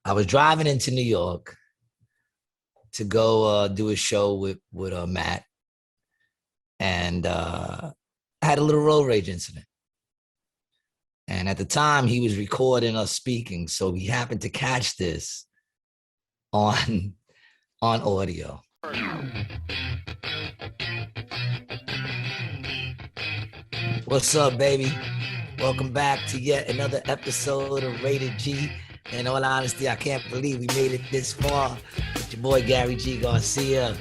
I was driving into New York to go do a show with Matt, and I had a little road rage incident. And at the time, he was recording us speaking, so he happened to catch this on audio. What's up, baby? Welcome back to yet another episode of Rated G. In all honesty, I can't believe we made it this far. With your boy G Garcia,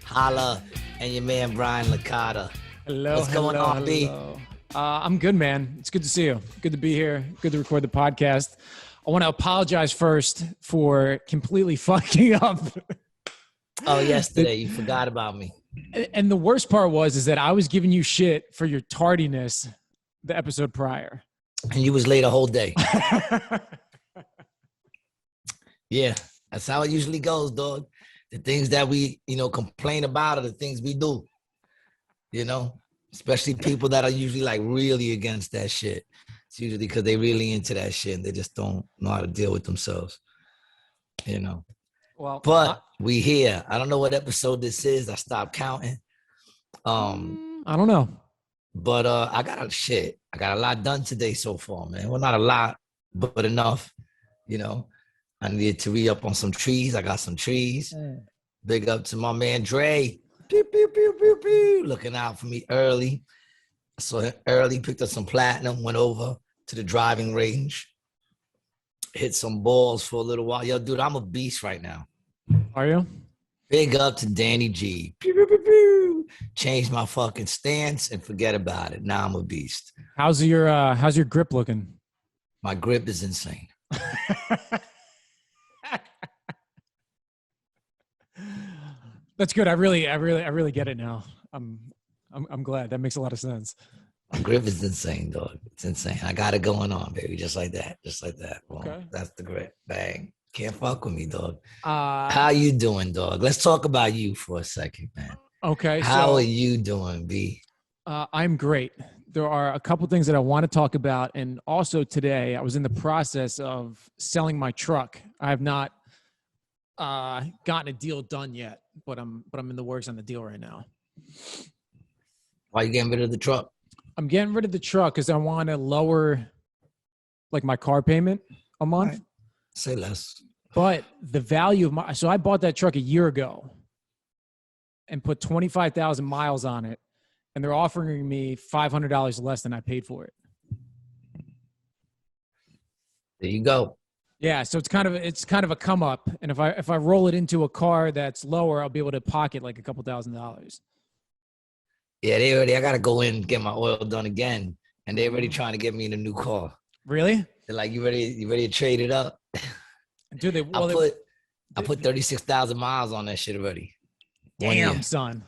Holla, and your man Brian Licata. Hello. What's going on, B? I'm good, man. It's good to see you. Good to be here. Good to record the podcast. I want to apologize first for completely fucking up. Oh, yesterday you forgot about me. And the worst part is that I was giving you shit for your tardiness the episode prior. And you was late a whole day. Yeah, that's how it usually goes, dog. The things that we, complain about are the things we do, especially people that are usually like really against that shit. It's usually because they really into that shit and they just don't know how to deal with themselves, Well, but we here. I don't know what episode this is. I stopped counting. I don't know. But I got a lot done today so far, man. Well, not a lot, but enough, I needed to re-up on some trees. I got some trees. Big up to my man Dre. Pew, pew, pew, pew, pew. Looking out for me early. So early, picked up some platinum, went over to the driving range, hit some balls for a little while. Yo, dude, I'm a beast right now. Are you? Big up to Danny G. Pew, pew, pew, pew. Changed my fucking stance and forget about it. Now I'm a beast. How's your grip looking? My grip is insane. That's good. I really get it now. I'm glad. That makes a lot of sense. My grip is insane, dog. It's insane. I got it going on, baby. Just like that. Well, okay. That's the grip. Bang. Can't fuck with me, dog. How you doing, dog? Let's talk about you for a second, man. Okay. How are you doing, B? I'm great. There are a couple things that I want to talk about. And also today, I was in the process of selling my truck. I have not gotten a deal done yet, but I'm in the works on the deal right now. Why are you getting rid of the truck? I'm getting rid of the truck because I want to lower like my car payment a month. Right. Say less. But the value of so I bought that truck a year ago and put 25,000 miles on it, and they're offering me $500 less than I paid for it. There you go. Yeah, so it's kind of a come up, and if I roll it into a car that's lower, I'll be able to pocket like a couple $1,000s. Yeah, I gotta go in and get my oil done again, and they're already trying to get me in a new car. Really? They're like, you ready to trade it up? Dude, I put 36,000 miles on that shit already. Damn, son.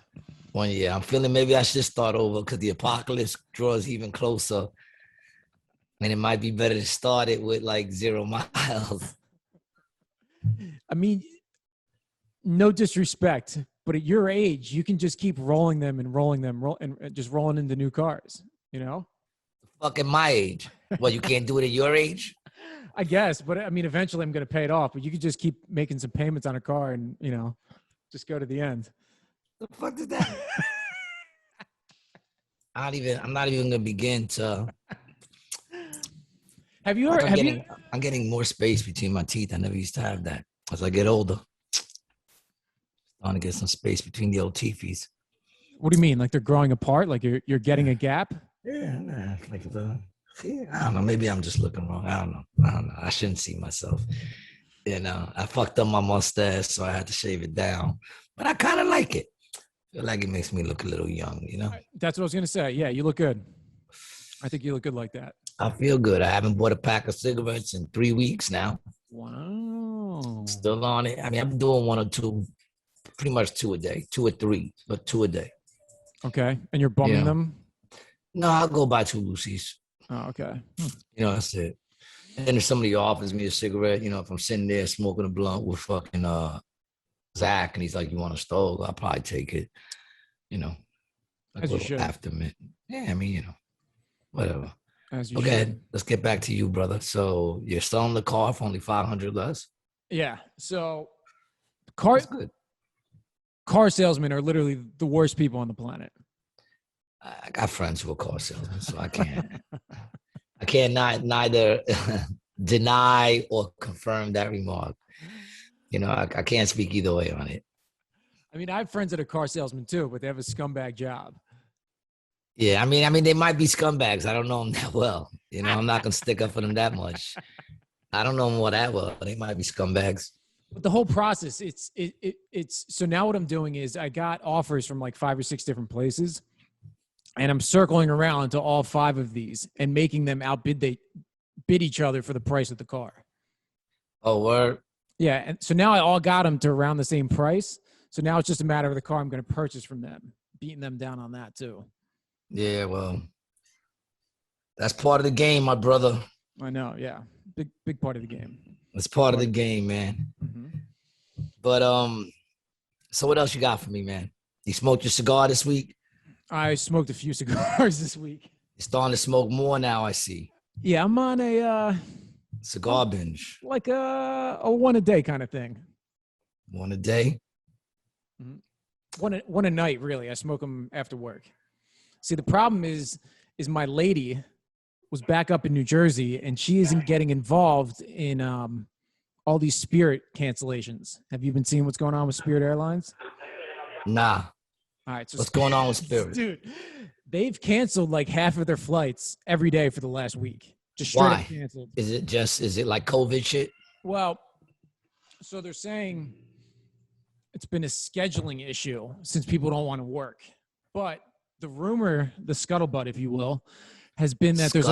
1 year. I'm feeling maybe I should start over because the apocalypse draws even closer. And it might be better to start it with like 0 miles. I mean, no disrespect, but at your age, you can just keep rolling them and just rolling into new cars, Fucking my age. Well, you can't do it at your age? I guess, but I mean, eventually I'm going to pay it off, but you could just keep making some payments on a car and, just go to the end. The fuck is that? I'm not even going to begin to... I'm getting more space between my teeth. I never used to have that. As I get older, starting to get some space between the old teethies. What do you mean? Like they're growing apart? Like you're getting a gap? Yeah, nah, I don't know. Maybe I'm just looking wrong. I don't know. I shouldn't see myself. I fucked up my mustache, so I had to shave it down. But I kind of like it. I feel like it makes me look a little young, That's what I was going to say. Yeah, you look good. I think you look good like that. I feel good. I haven't bought a pack of cigarettes in 3 weeks now. Wow. Still on it. I mean, I'm doing 1 or 2, pretty much 2 a day, 2 or 3, but 2 a day. Okay. And you're bumming them? No, I'll go buy 2 Lucy's. Oh, okay. That's it. And then if somebody offers me a cigarette, if I'm sitting there smoking a blunt with fucking Zach and he's like, you want a stove? I'll probably take it, like a little aftermath. Yeah, I mean, whatever. Okay, let's get back to you, brother. So you're selling the car for only $500 less? Yeah. So car salesmen are literally the worst people on the planet. I got friends who are car salesmen, so I can't neither deny or confirm that remark. You know, I can't speak either way on it. I mean, I have friends that are car salesmen too, but they have a scumbag job. Yeah, I mean, they might be scumbags. I don't know them that well. You know, I'm not gonna stick up for them that much. I don't know them all that well. They might be scumbags. But the whole process, it's so now what I'm doing is I got offers from like 5 or 6 different places, and I'm circling around to all 5 of these and making them bid each other for the price of the car. Oh, word. Yeah, and so now I all got them to around the same price. So now it's just a matter of the car I'm going to purchase from them, beating them down on that too. Yeah, well, that's part of the game, my brother. I know, yeah, big part of the game. It's part of the game, man. Mm-hmm. But so what else you got for me, man? You smoked your cigar this week? I smoked a few cigars this week. You're starting to smoke more now, I see. Yeah, I'm on a cigar binge. Like a one a day kind of thing. One a day? Mm-hmm. One a night, really. I smoke them after work. See, the problem is my lady was back up in New Jersey, and she isn't getting involved in all these Spirit cancellations. Have you been seeing what's going on with Spirit Airlines? Nah. All right. So what's going on with Spirit? Dude, they've canceled like half of their flights every day for the last week. Just straight up canceled. Is it like COVID shit? Well, so they're saying it's been a scheduling issue since people don't want to work. But the rumor, the scuttlebutt, if you will, has been that there's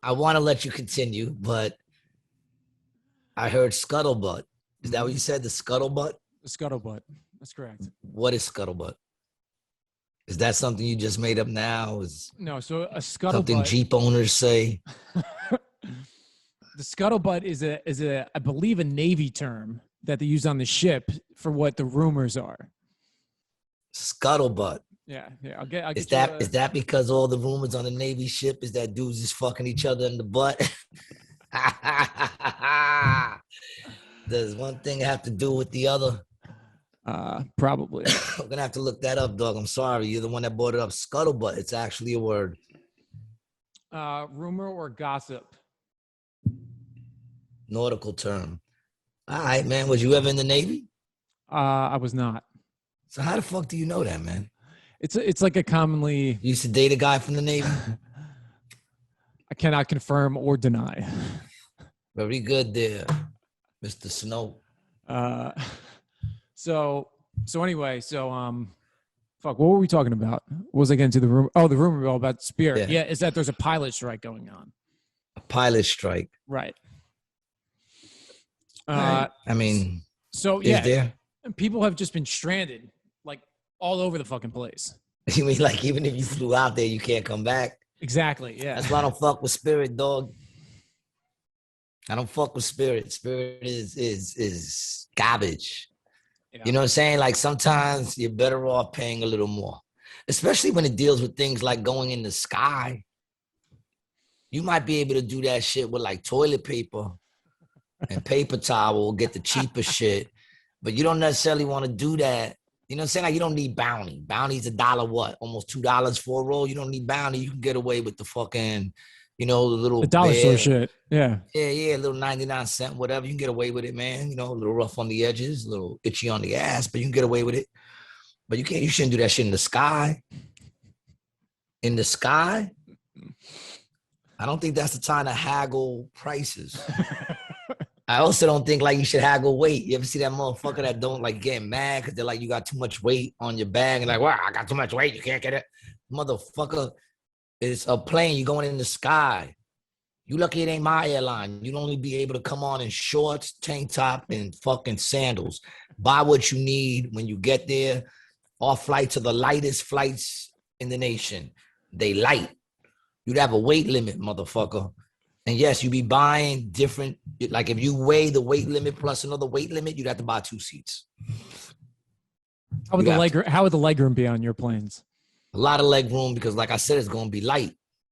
I want to let you continue, but I heard scuttlebutt. Is that what you said? The scuttlebutt? The scuttlebutt. That's correct. What is scuttlebutt? Is that something you just made up now? No, so a scuttlebutt. Something Jeep owners say. The scuttlebutt is a I believe a Navy term that they use on the ship for what the rumors are. Scuttlebutt. Yeah. I'll get is that because all the rumors on the Navy ship is that dudes just fucking each other in the butt? Does one thing have to do with the other? Probably. I'm gonna have to look that up, dog. I'm sorry. You're the one that brought it up. Scuttlebutt. It's actually a word. Rumor or gossip? Nautical term. All right, man. Was you ever in the Navy? I was not. So how the fuck do you know that, man? It's like a commonly. You used to date a guy from the Navy? I cannot confirm or deny. Very good there, Mr. Snow. So anyway, fuck, what were we talking about? What was I getting to the rumor? Oh, the rumor about Spirit. Yeah, is that there's a pilot strike going on. A pilot strike. Right. I mean, so yeah, there? People have just been stranded like all over the fucking place. You mean like even if you flew out there, you can't come back? Exactly, yeah. That's why I don't fuck with Spirit, dog. I don't fuck with Spirit. Spirit is garbage. Yeah. You know what I'm saying? Like sometimes you're better off paying a little more, especially when it deals with things like going in the sky. You might be able to do that shit with like toilet paper and paper towel, get the cheaper shit, but you don't necessarily want to do that. You know what I'm saying? Like you don't need Bounty. Bounty's $1 what? Almost $2 for a roll. You don't need Bounty. You can get away with the fucking, you know, the dollar store shit. Yeah. Yeah, a little 99-cent, whatever. You can get away with it, man. You know, a little rough on the edges, a little itchy on the ass, but you can get away with it. But you shouldn't do that shit in the sky. In the sky? I don't think that's the time to haggle prices. I also don't think like you should haggle weight. You ever see that motherfucker that don't like get mad because they're like, you got too much weight on your bag and like, well, I got too much weight. You can't get it. Motherfucker, it's a plane. You're going in the sky. You lucky it ain't my airline. You'd only be able to come on in shorts, tank top, and fucking sandals. Buy what you need when you get there. Our flights are the lightest flights in the nation. They light. You'd have a weight limit, motherfucker. And yes, you'd be buying different, like if you weigh the weight limit plus another weight limit, you'd have to buy 2 seats. How would the legroom be on your planes? A lot of leg room because like I said, it's going to be light.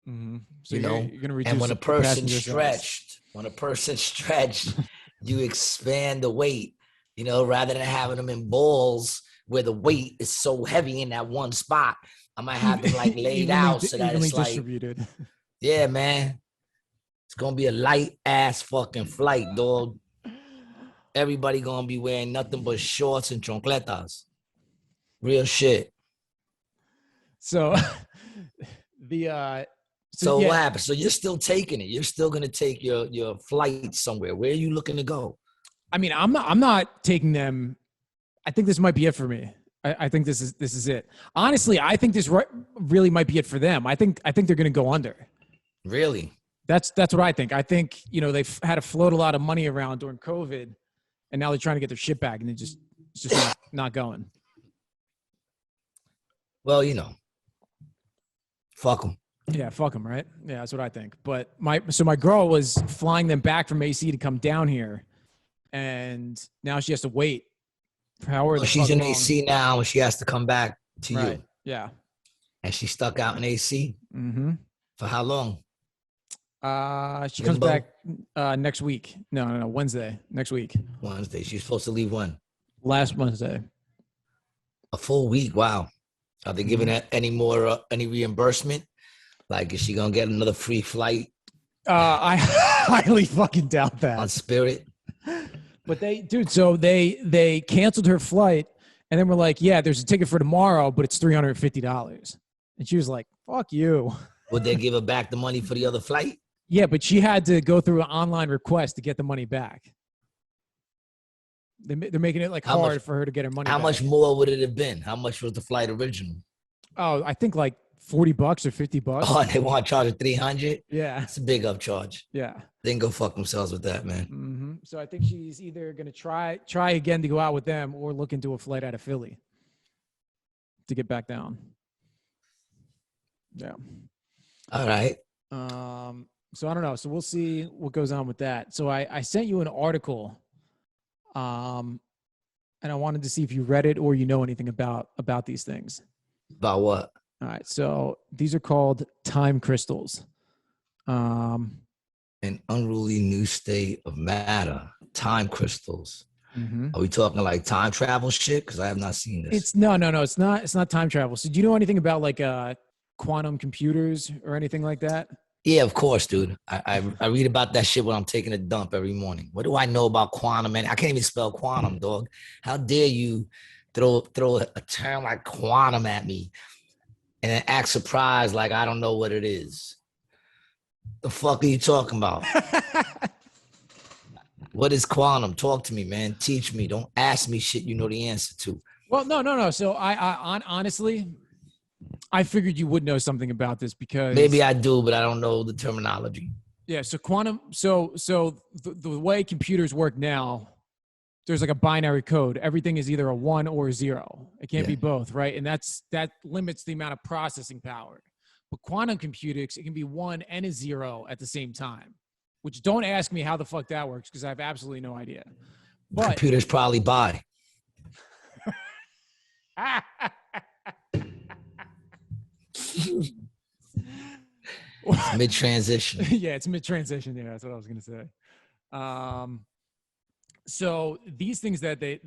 Mm-hmm. So you know, you're going to reduce and when the a person passenger size. stretched, you expand the weight, you know, rather than having them in balls where the weight is so heavy in that one spot. I might have them like laid out so that evenly it's like, distributed. yeah, man, it's going to be a light ass fucking flight, dog. Everybody going to be wearing nothing but shorts and chancletas. Real shit. So so what happened? So you're still taking it. You're still going to take your flight somewhere. Where are you looking to go? I mean, I'm not taking them. I think this might be it for me. I think this is it. Honestly, I think this really might be it for them. I think they're going to go under. Really? That's what I think. I think, you know, they've had to float a lot of money around during COVID, and now they're trying to get their shit back, and it's just not going. Well, you know, fuck them. Yeah, fuck them, right? Yeah, that's what I think. But my girl was flying them back from AC to come down here, and now she has to wait for however. She's in AC now, and she has to come back to you. Yeah. And she's stuck out in AC. Mm-hmm. For how long? She comes back next week. No, Wednesday next week. Wednesday. She's supposed to leave when? Last Wednesday. A full week. Wow. Are they giving her any more any reimbursement? Like, is she gonna get another free flight? I highly fucking doubt that. On Spirit. But they canceled her flight, and then we're like, yeah, there's a ticket for tomorrow, but it's $350. And she was like, fuck you. Would they give her back the money for the other flight? Yeah, but she had to go through an online request to get the money back. They're making it like hard for her to get her money back. How much more would it have been? How much was the flight original? Oh, I think like $40 or $50. Oh, they want to charge her $300? Yeah. It's a big upcharge. Yeah. They can go fuck themselves with that, man. Mm-hmm. So I think she's either going to try again to go out with them or look into a flight out of Philly to get back down. Yeah. All right. So I don't know. So we'll see what goes on with that. So I sent you an article, and I wanted to see if you read it or you know anything about these things. About what? All right. So these are called time crystals. An unruly new state of matter. Time crystals. Mm-hmm. Are we talking like time travel shit? Because I have not seen this. It's no. It's not time travel. So do you know anything about like quantum computers or anything like that? Yeah, of course, dude. I read about that shit when I'm taking a dump every morning. What do I know about quantum? Man, I can't even spell quantum, dog. How dare you throw a term like quantum at me and then act surprised like I don't know what it is? The fuck are you talking about? What is quantum? Talk to me, man. Teach me. Don't ask me shit you know the answer to. Well, no. So I honestly, I figured you would know something about this because maybe I do, but I don't know the terminology. Yeah. So quantum. So the way computers work now, there's like a binary code. Everything is either a 1 or a 0. It can't be both, right? And that limits the amount of processing power. But quantum computers, it can be 1 and a 0 at the same time. Which don't ask me how the fuck that works because I have absolutely no idea. But computers probably buy. Mid-transition. Yeah, it's mid-transition. Yeah, that's what I was gonna say. So these things that they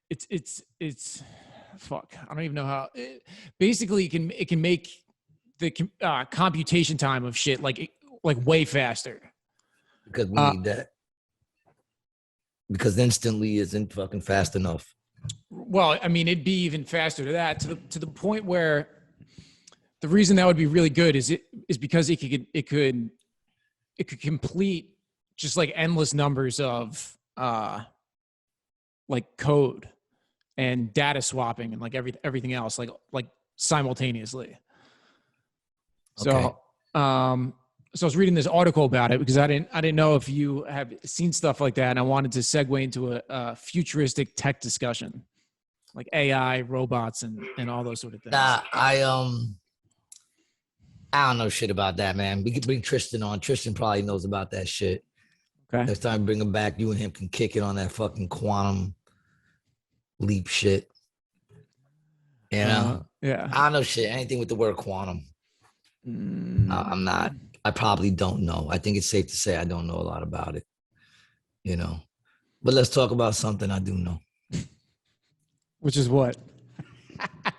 it's fuck. I don't even know how. Basically, it can make the computation time of shit like way faster. Because we need that. Because instantly isn't fucking fast enough. Well, I mean, it'd be even faster to that to the point where the reason that would be really good is because it could complete just like endless numbers of like code and data swapping and like everything else like simultaneously. So, okay. So I was reading this article about it because I didn't know if you have seen stuff like that, and I wanted to segue into a futuristic tech discussion, like AI, robots, and all those sort of things. Nah, I don't know shit about that, man. We could bring Tristan on. Tristan probably knows about that shit. Okay. Next time, bring him back. You and him can kick it on that fucking quantum leap shit. You know, Yeah. I don't know shit. Anything with the word quantum. I'm not. I probably don't know. I think it's safe to say I don't know a lot about it. You know. But let's talk about something I do know. Which is what? All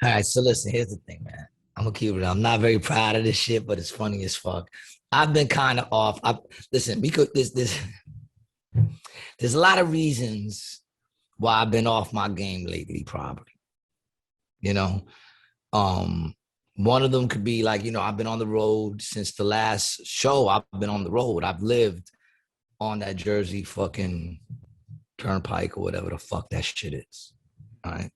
right. So listen, here's the thing, man. I'm gonna keep it. I'm not very proud of this shit, but it's funny as fuck. I've been kind of off. Listen, because there's a lot of reasons why I've been off my game lately, probably. You know, one of them could be like, I've been on the road since the last show. I've been on the road. I've lived on that Jersey fucking turnpike or whatever the fuck that shit is. All right.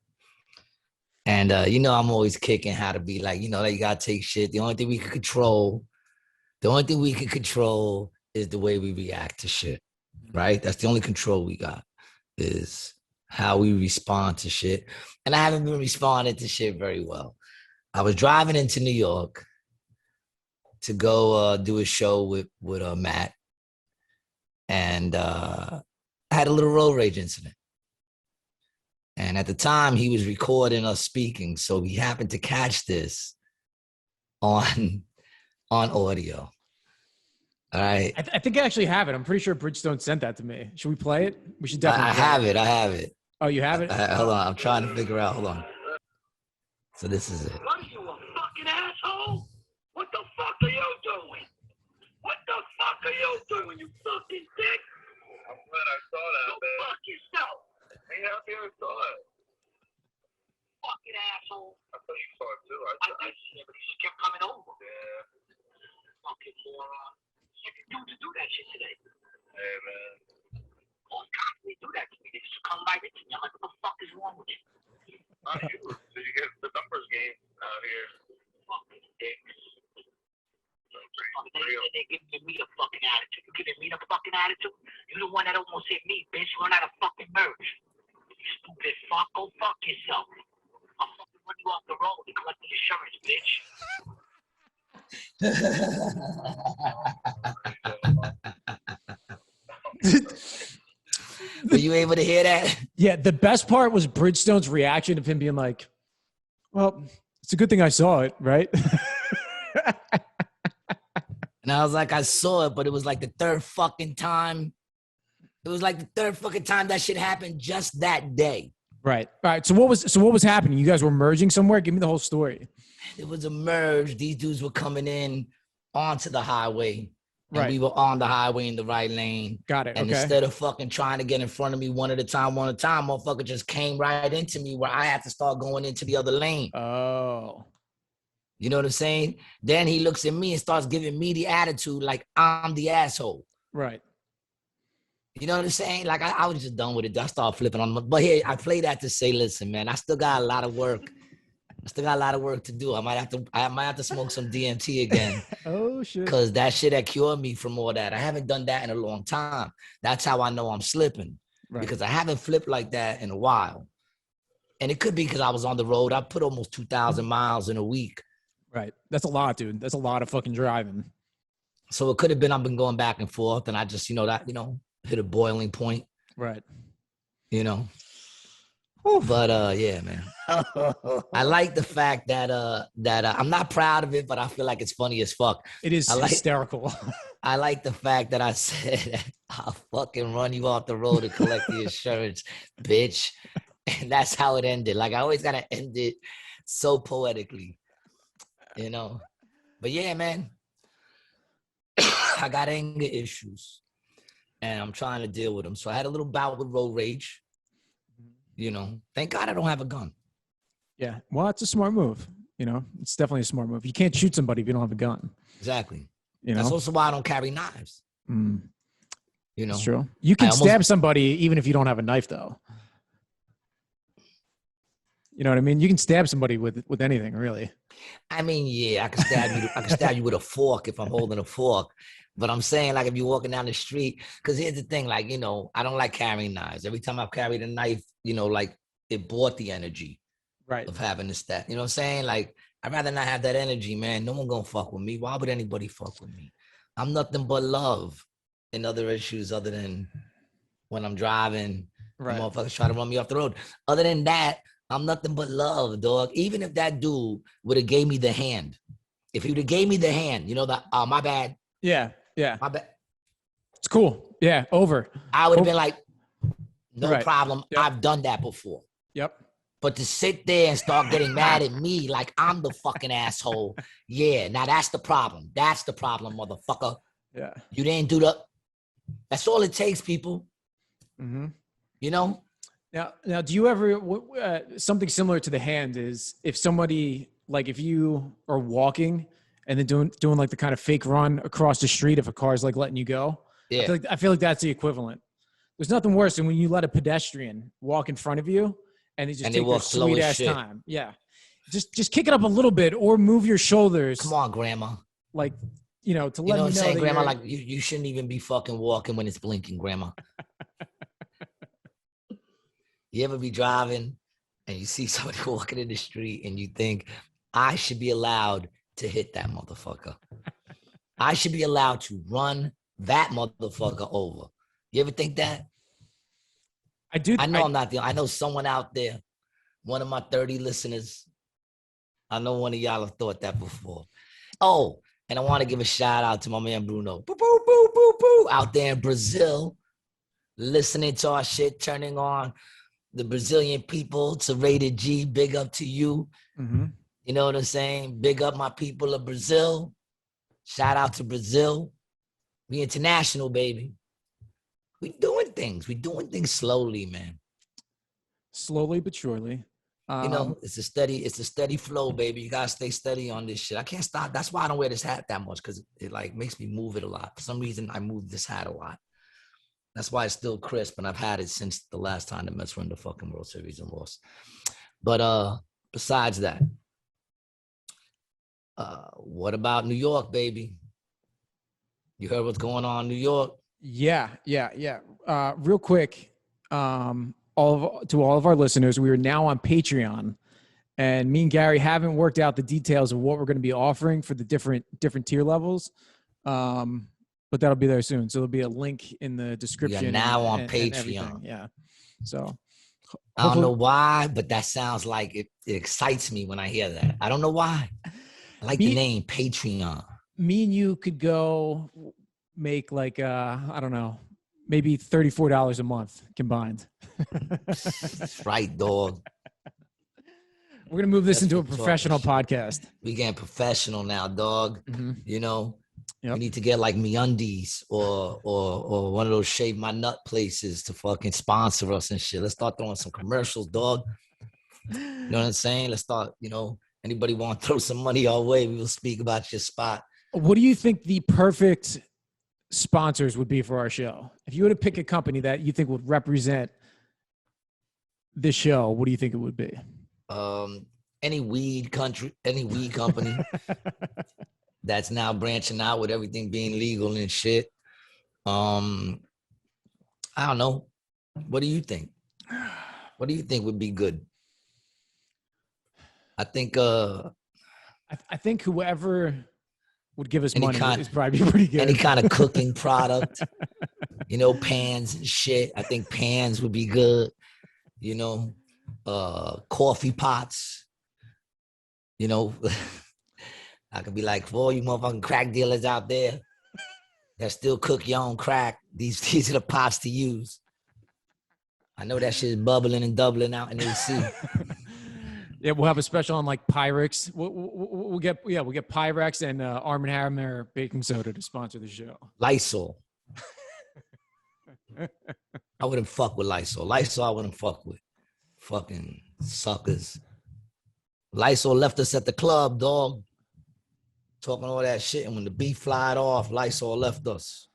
And I'm always kicking how to be like, you gotta take shit. The only thing we can control is the way we react to shit. Right? That's the only control we got, is how we respond to shit. And I haven't been responding to shit very well. I was driving into New York to go do a show with Matt. And I had a little road rage incident. And at the time, he was recording us speaking. So he happened to catch this on audio. All right. I think I actually have it. I'm pretty sure Bridgestone sent that to me. Should we play it? We should definitely. I have it. Oh, you have it? Hold on. I'm trying to figure out. Hold on. So this is it. What are you, a fucking asshole? What the fuck are you doing? What the fuck are you doing, you fucking dick? I'm glad I saw that, man. Go fuck yourself. Me happy I saw it. Fucking asshole. I thought you saw it too. I did see it, but he just kept coming over. Yeah. Fucking moron. Second dude to do that shit today. Hey, man. All constantly do that to me. They just come right into me. I'm like, what the fuck is wrong with you? Not you. So you get the numbers game out here. Fucking dicks. They're giving me a fucking attitude. You giving me the fucking attitude? You're the one that almost hit me, bitch. Run out of fucking merge. You stupid fuck. Go fuck yourself. I'll fucking run you off the road and collect the insurance, bitch. Were you able to hear that? Yeah, the best part was Bridgestone's reaction of him being like, well, it's a good thing I saw it, right? And I was like, I saw it, but it was like the third fucking time. It was like the third fucking time that shit happened just that day. Right. All right. So what was happening? You guys were merging somewhere? Give me the whole story. It was a merge. These dudes were coming in onto the highway. And right. We were on the highway in the right lane. Got it. And instead of fucking trying to get in front of me one at a time, motherfucker just came right into me where I had to start going into the other lane. Oh. You know what I'm saying? Then he looks at me and starts giving me the attitude like I'm the asshole. Right. You know what I'm saying? Like I was just done with it. I started flipping on them. But here, I play that to say, listen, man, I still got a lot of work. To do. I might have to smoke some DMT again. Oh shit. Because that shit had cured me from all that. I haven't done that in a long time. That's how I know I'm slipping. Right. Because I haven't flipped like that in a while. And it could be because I was on the road. I put almost 2,000 miles in a week. Right. That's a lot, dude. That's a lot of fucking driving. So it could have been I've been going back and forth and I just, hit a boiling point. Right. But yeah, man. I like the fact that I'm not proud of it, but I feel like it's funny as fuck. It is hysterical. I like the fact that I said I'll fucking run you off the road to collect the insurance, bitch. And that's how it ended. Like I always gotta end it so poetically. But yeah, man, I got anger issues and I'm trying to deal with them. So I had a little bout with road rage, thank God I don't have a gun. Yeah. Well, it's a smart move. It's definitely a smart move. You can't shoot somebody if you don't have a gun. Exactly. That's also why I don't carry knives. That's true. You can stab somebody even if you don't have a knife though. You know what I mean? You can stab somebody with anything, really. I mean, yeah, I can stab you with a fork if I'm holding a fork. But I'm saying, like, if you're walking down the street, because here's the thing, like, I don't like carrying knives. Every time I've carried a knife, like, it brought the energy of having to stab. You know what I'm saying? Like, I'd rather not have that energy, man. No one gonna fuck with me. Why would anybody fuck with me? I'm nothing but love in other issues other than when I'm driving. Right. Motherfuckers try to run me off the road. Other than that, I'm nothing but love, dog. Even if that dude would have gave me the hand, if he would have gave me the hand, you know, that, my bad. Yeah. My bad. It's cool. Yeah, over. I would have been like, no problem. Yep. I've done that before. Yep. But to sit there and start getting mad at me like I'm the fucking asshole, yeah, now that's the problem. That's the problem, motherfucker. Yeah. You didn't do the, that's all it takes, people. Mm-hmm. You know? Now, do you ever, something similar to the hand is if somebody, like if you are walking and then doing like the kind of fake run across the street if a car's like letting you go. Yeah. I feel like that's the equivalent. There's nothing worse than when you let a pedestrian walk in front of you and they just take their sweet ass time. Yeah. Just kick it up a little bit or move your shoulders. Come on, grandma. Like, you know, to let you know me what I'm know saying, that grandma, like you shouldn't even be fucking walking when it's blinking, grandma. You ever be driving and you see somebody walking in the street and you think, I should be allowed to hit that motherfucker. I should be allowed to run that motherfucker over. You ever think that? I do. I know I'm not the, I know someone out there, one of my 30 listeners, I know one of y'all have thought that before. Oh, and I want to give a shout out to my man Bruno. Boo, boo, boo, boo, boo, out there in Brazil, listening to our shit, turning on the Brazilian people to Rated G. Big up to you. Mm-hmm. You know what I'm saying? Big up my people of Brazil. Shout out to Brazil. We international, baby. We doing things. We doing things slowly, man. Slowly but surely. You know, it's a steady flow, baby. You gotta stay steady on this shit. I can't stop. That's why I don't wear this hat that much, because it like makes me move it a lot. For some reason, I move this hat a lot. That's why it's still crisp, and I've had it since the last time the Mets won the fucking World Series and lost. But besides that, what about New York, baby? You heard what's going on in New York? Yeah. Real quick, to all of our listeners, we are now on Patreon, and me and Gary haven't worked out the details of what we're going to be offering for the different tier levels. But that'll be there soon. So there'll be a link in the description. We are now on Patreon. Yeah. So I don't know why, but that sounds like it excites me when I hear that. I don't know why. I like the name Patreon. Me and you could go make like, I don't know, maybe $34 a month combined. That's right, dog. We're going to move this into a professional podcast. We getting professional now, dog. Mm-hmm. You know, yep. We need to get like MeUndies or one of those Shave My Nut places to fucking sponsor us and shit. Let's start throwing some commercials, dog. You know what I'm saying? Let's start, you know, anybody want to throw some money our way, we will speak about your spot. What do you think the perfect sponsors would be for our show? If you were to pick a company that you think would represent this show, what do you think it would be? Any weed company that's now branching out with everything being legal and shit. I don't know. What do you think? What do you think would be good? I think I think whoever would give us money is probably pretty good. Any kind of cooking product, you know, pans and shit. I think pans would be good. You know, coffee pots. You know, I could be like, for all you motherfucking crack dealers out there that still cook your own crack, these are the pots to use. I know that shit is bubbling and doubling out in AC. Yeah, we'll have a special on like Pyrex. We'll get Pyrex and Arm & Hammer baking soda to sponsor the show. Lysol. I wouldn't fuck with Lysol. Lysol I wouldn't fuck with. Fucking suckers. Lysol left us at the club, dog. Talking all that shit, and when the beef flied off, Lysol left us.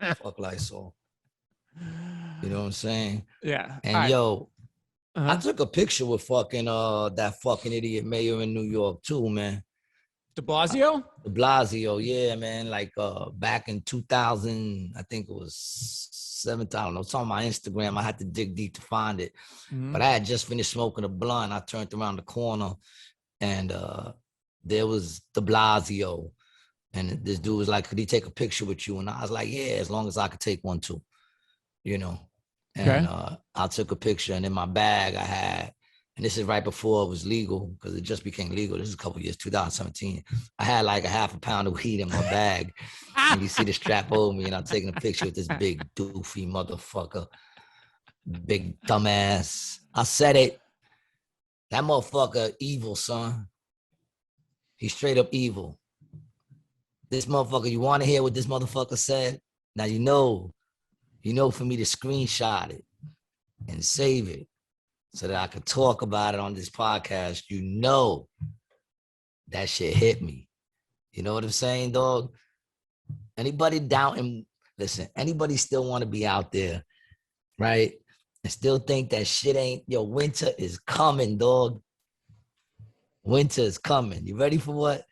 Fuck Lysol. You know what I'm saying? Yeah. And right. I took a picture with fucking that fucking idiot mayor in New York too, man. De Blasio? De Blasio, yeah, man. Like back in 2000, I think it was 17. I don't know. It's on my Instagram. I had to dig deep to find it. Mm-hmm. But I had just finished smoking a blunt. I turned around the corner, and there was De Blasio. And this dude was like, "Could he take a picture with you?" And I was like, "Yeah, as long as I could take one too." You know. And I took a picture, and in my bag I had and this is right before it was legal because it just became legal. This is a couple years, 2017. I had like a half a pound of weed in my bag, and you see the strap over me, and I'm taking a picture with this big doofy motherfucker, big dumbass. I said it. That motherfucker evil, son. He's straight up evil. This motherfucker, you want to hear what this motherfucker said? Now you know for me to screenshot it and save it so that I could talk about it on this podcast. You know that shit hit me. You know what I'm saying, dog? Anybody doubting, listen, anybody still want to be out there, right? And still think that shit ain't, winter is coming, dog. Winter is coming. You ready for what?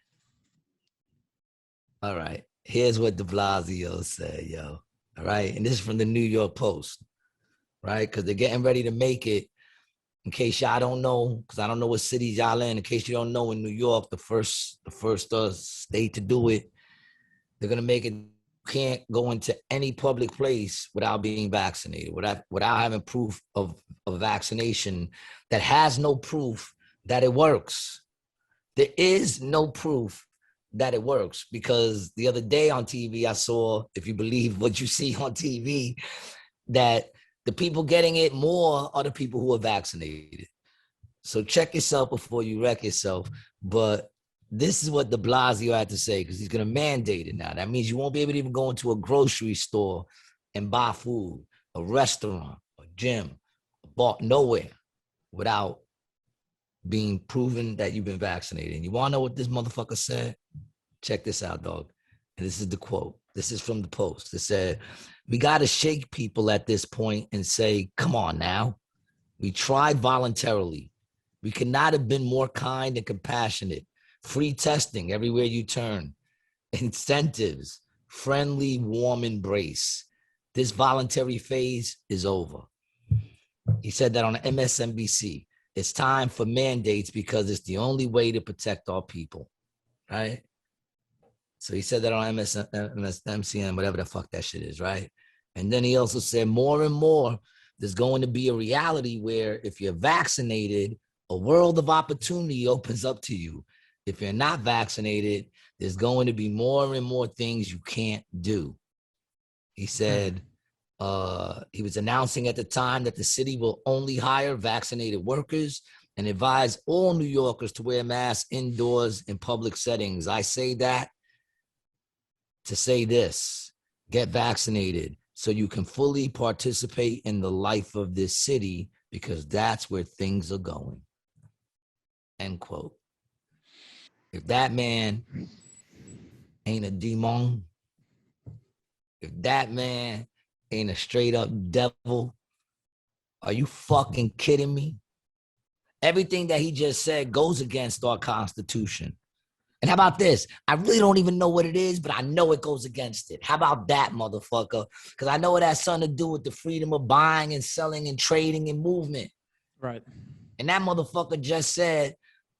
All right. Here's what de Blasio said, yo. All right. And this is from the New York Post, right? Because they're getting ready to make it. In case y'all don't know, because I don't know what cities y'all in case you don't know, in New York, the first state to do it, they're going to make it, you can't go into any public place without being vaccinated, without having proof of vaccination that has no proof that it works. There is no proof that it works, because the other day on TV, I saw, if you believe what you see on TV, that the people getting it more are the people who are vaccinated. So check yourself before you wreck yourself. But this is what de Blasio had to say, because he's going to mandate it now. That means you won't be able to even go into a grocery store and buy food, a restaurant, a gym, a bar, nowhere without being proven that you've been vaccinated. And you want to know what this motherfucker said? Check this out, dog. And this is the quote. This is from the Post. It said, "We got to shake people at this point and say, come on now. We tried voluntarily. We could not have been more kind and compassionate. Free testing everywhere you turn. Incentives, friendly, warm embrace. This voluntary phase is over." He said that on MSNBC. It's time for mandates because it's the only way to protect our people, right? So he said that on MSNBC, whatever the fuck that shit is, right? And then he also said more and more, there's going to be a reality where if you're vaccinated, a world of opportunity opens up to you. If you're not vaccinated, there's going to be more and more things you can't do. He said he was announcing at the time that the city will only hire vaccinated workers and advise all New Yorkers to wear masks indoors in public settings. I say that to say this: get vaccinated so you can fully participate in the life of this city, because that's where things are going. End quote. If that man ain't a demon, if that man ain't a straight up devil, are you fucking kidding me? Everything that he just said goes against our Constitution. And how about this? I really don't even know what it is, but I know it goes against it. How about that, motherfucker? Because I know it has something to do with the freedom of buying and selling and trading and movement. Right. And that motherfucker just said,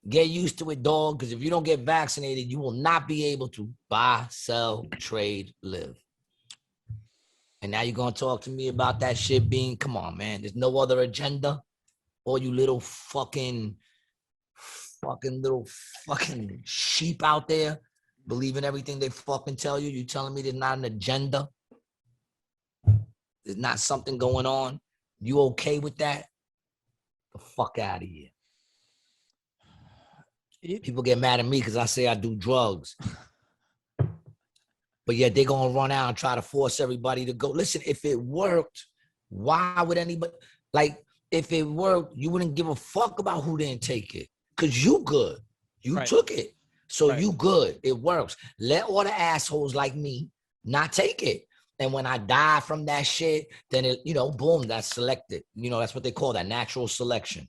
get used to it, dog, because if you don't get vaccinated, you will not be able to buy, sell, trade, live. And now you're going to talk to me about that shit being, come on, man, there's no other agenda? All you little fucking sheep out there believing everything they fucking tell you. You telling me there's not an agenda? There's not something going on? You okay with that? The fuck out of here. People get mad at me because I say I do drugs. But yet they're going to run out and try to force everybody to go. Listen, if it worked, why would anybody, if it worked, you wouldn't give a fuck about who didn't take it. Because you good. You right. took it. So right. You good. It works. Let all the assholes like me not take it. And when I die from that shit, then it, boom, that's selected. That's what they call that, natural selection.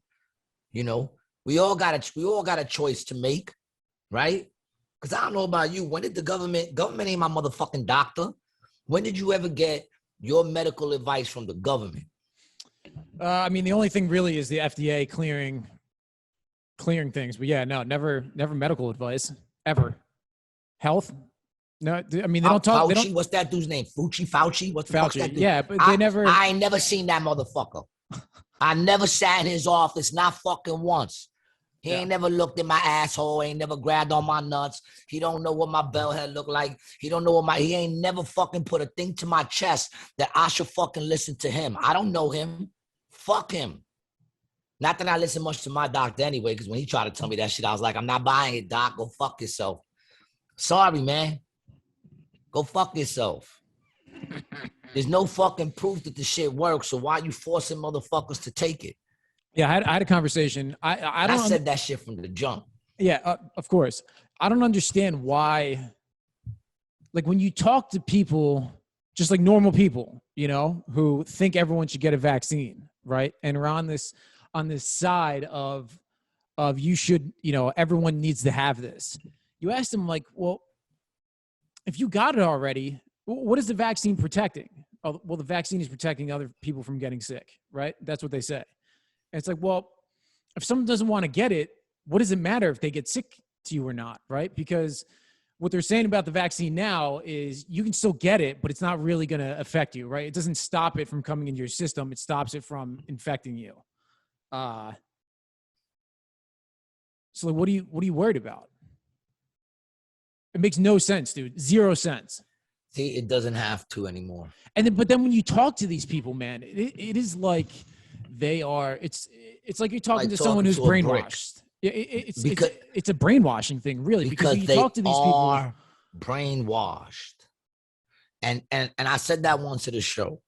We all got a choice to make, right? Because I don't know about you. When did the government ain't my motherfucking doctor. When did you ever get your medical advice from the government? I mean, the only thing really is the FDA clearing things. But yeah, no, never medical advice, ever. Health? No, I mean, they don't talk. Fauci, what's that dude's name? Fauci? What's the fuck's that dude? Yeah, but they never. I ain't never seen that motherfucker. I never sat in his office, not fucking once. He ain't never looked at my asshole, ain't never grabbed on my nuts. He don't know what my bell head look like. He don't know he ain't never fucking put a thing to my chest that I should fucking listen to him. I don't know him. Fuck him. Not that I listen much to my doctor anyway, because when he tried to tell me that shit, I was like, I'm not buying it, doc. Go fuck yourself. Sorry, man. Go fuck yourself. There's no fucking proof that the shit works, so why you forcing motherfuckers to take it? Yeah, I had a conversation. I said that shit from the jump. Yeah, of course. I don't understand why, like when you talk to people, just like normal people, you know, who think everyone should get a vaccine, right? And are on this side of you should, you know, everyone needs to have this. You ask them like, well, if you got it already, what is the vaccine protecting? Oh, well, the vaccine is protecting other people from getting sick, right? That's what they say. And it's like, well, if someone doesn't want to get it, what does it matter if they get sick to you or not, right? Because what they're saying about the vaccine now is you can still get it, but it's not really going to affect you, right? It doesn't stop it from coming into your system. It stops it from infecting you. So like, what are you worried about? It makes no sense, dude. 0 sense. See, it doesn't have to anymore. But then when you talk to these people, man, it is like they are. It's like you're talking to someone who's brainwashed. It's a brainwashing thing, really, because when you talk to these people, are brainwashed. And I said that once at a show.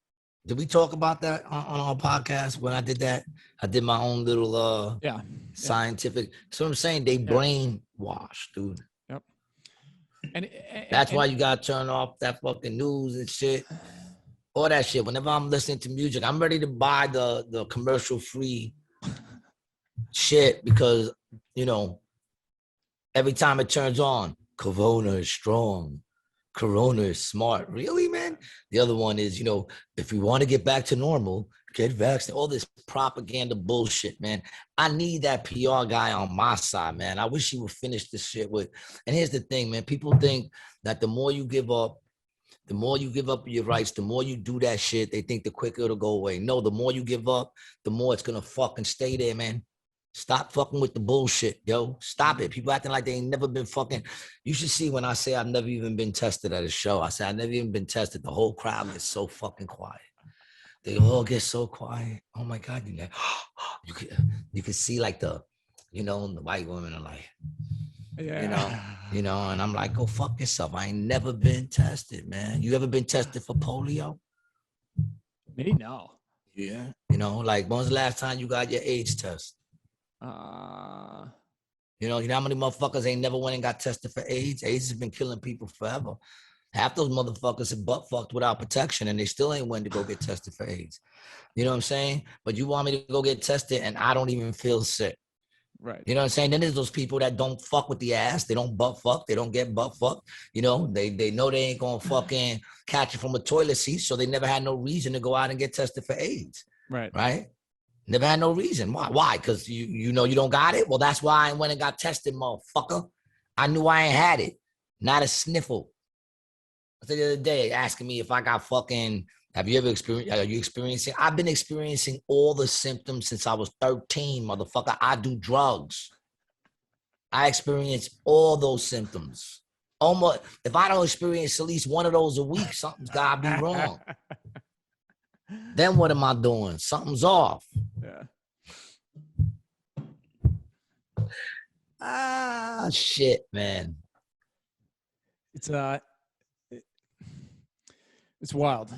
Did we talk about that on our podcast when I did that? I did my own little scientific. So I'm saying they brainwashed, dude. Yep. And that's why you gotta turn off that fucking news and shit. All that shit. Whenever I'm listening to music, I'm ready to buy the commercial free shit because, you know, every time it turns on, Corona is strong. Corona is smart. Really, man? The other one is, you know, if we want to get back to normal, get vaccinated. All this propaganda bullshit, man. I need that PR guy on my side, man. I wish he would finish this shit with. And here's the thing, man. People think that the more you give up your rights, the more you do that shit, they think the quicker it'll go away. No, the more you give up, the more it's going to fucking stay there, man. Stop fucking with the bullshit, yo. Stop it. People acting like they ain't never been fucking. You should see when I say I've never even been tested at a show. I say I've never even been tested. The whole crowd gets so fucking quiet. They all get so quiet. Oh my God, you can see like the white women are like, you know, and I'm like, go fuck yourself. I ain't never been tested, man. You ever been tested for polio? Me, no. Yeah. You know, like when was the last time you got your AIDS test? You know how many motherfuckers ain't never went and got tested for AIDS? AIDS has been killing people forever. Half those motherfuckers have butt fucked without protection and they still ain't went to go get tested for AIDS. You know what I'm saying? But you want me to go get tested and I don't even feel sick. Right. You know what I'm saying? Then there's those people that don't fuck with the ass. They don't butt fuck. They don't get butt fucked. You know, they know they ain't gonna fucking catch it from a toilet seat. So they never had no reason to go out and get tested for AIDS. Right. Never had no reason. Why? Because you know you don't got it? Well, that's why I went and got tested, motherfucker. I knew I ain't had it. Not a sniffle. I said the other day asking me if I got fucking, are you experiencing? I've been experiencing all the symptoms since I was 13, motherfucker. I do drugs. I experience all those symptoms. Almost, if I don't experience at least one of those a week, something's gotta be wrong. Then what am I doing? Something's off. Yeah. Shit, man. It's wild.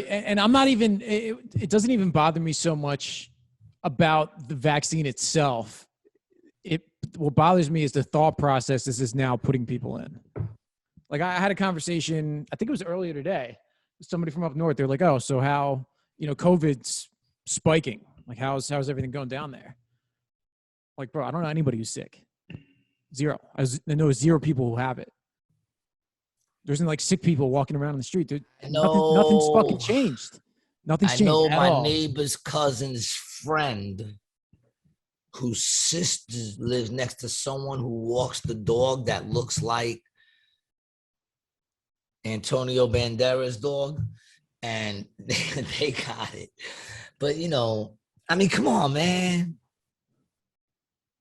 And I'm not even, it doesn't even bother me so much about the vaccine itself. What bothers me is the thought process this is now putting people in. Like I had a conversation, I think it was earlier today, with somebody from up north. They're like, oh, so how, COVID's spiking. Like how's everything going down there? Like, bro, I don't know anybody who's sick. Zero. I know 0 people who have it. There isn't like sick people walking around in the street, dude. Nothing's fucking changed. Nothing's changed. I know my neighbor's cousin's friend whose sister lives next to someone who walks the dog that looks like Antonio Banderas' dog, and they got it. But I mean, come on, man.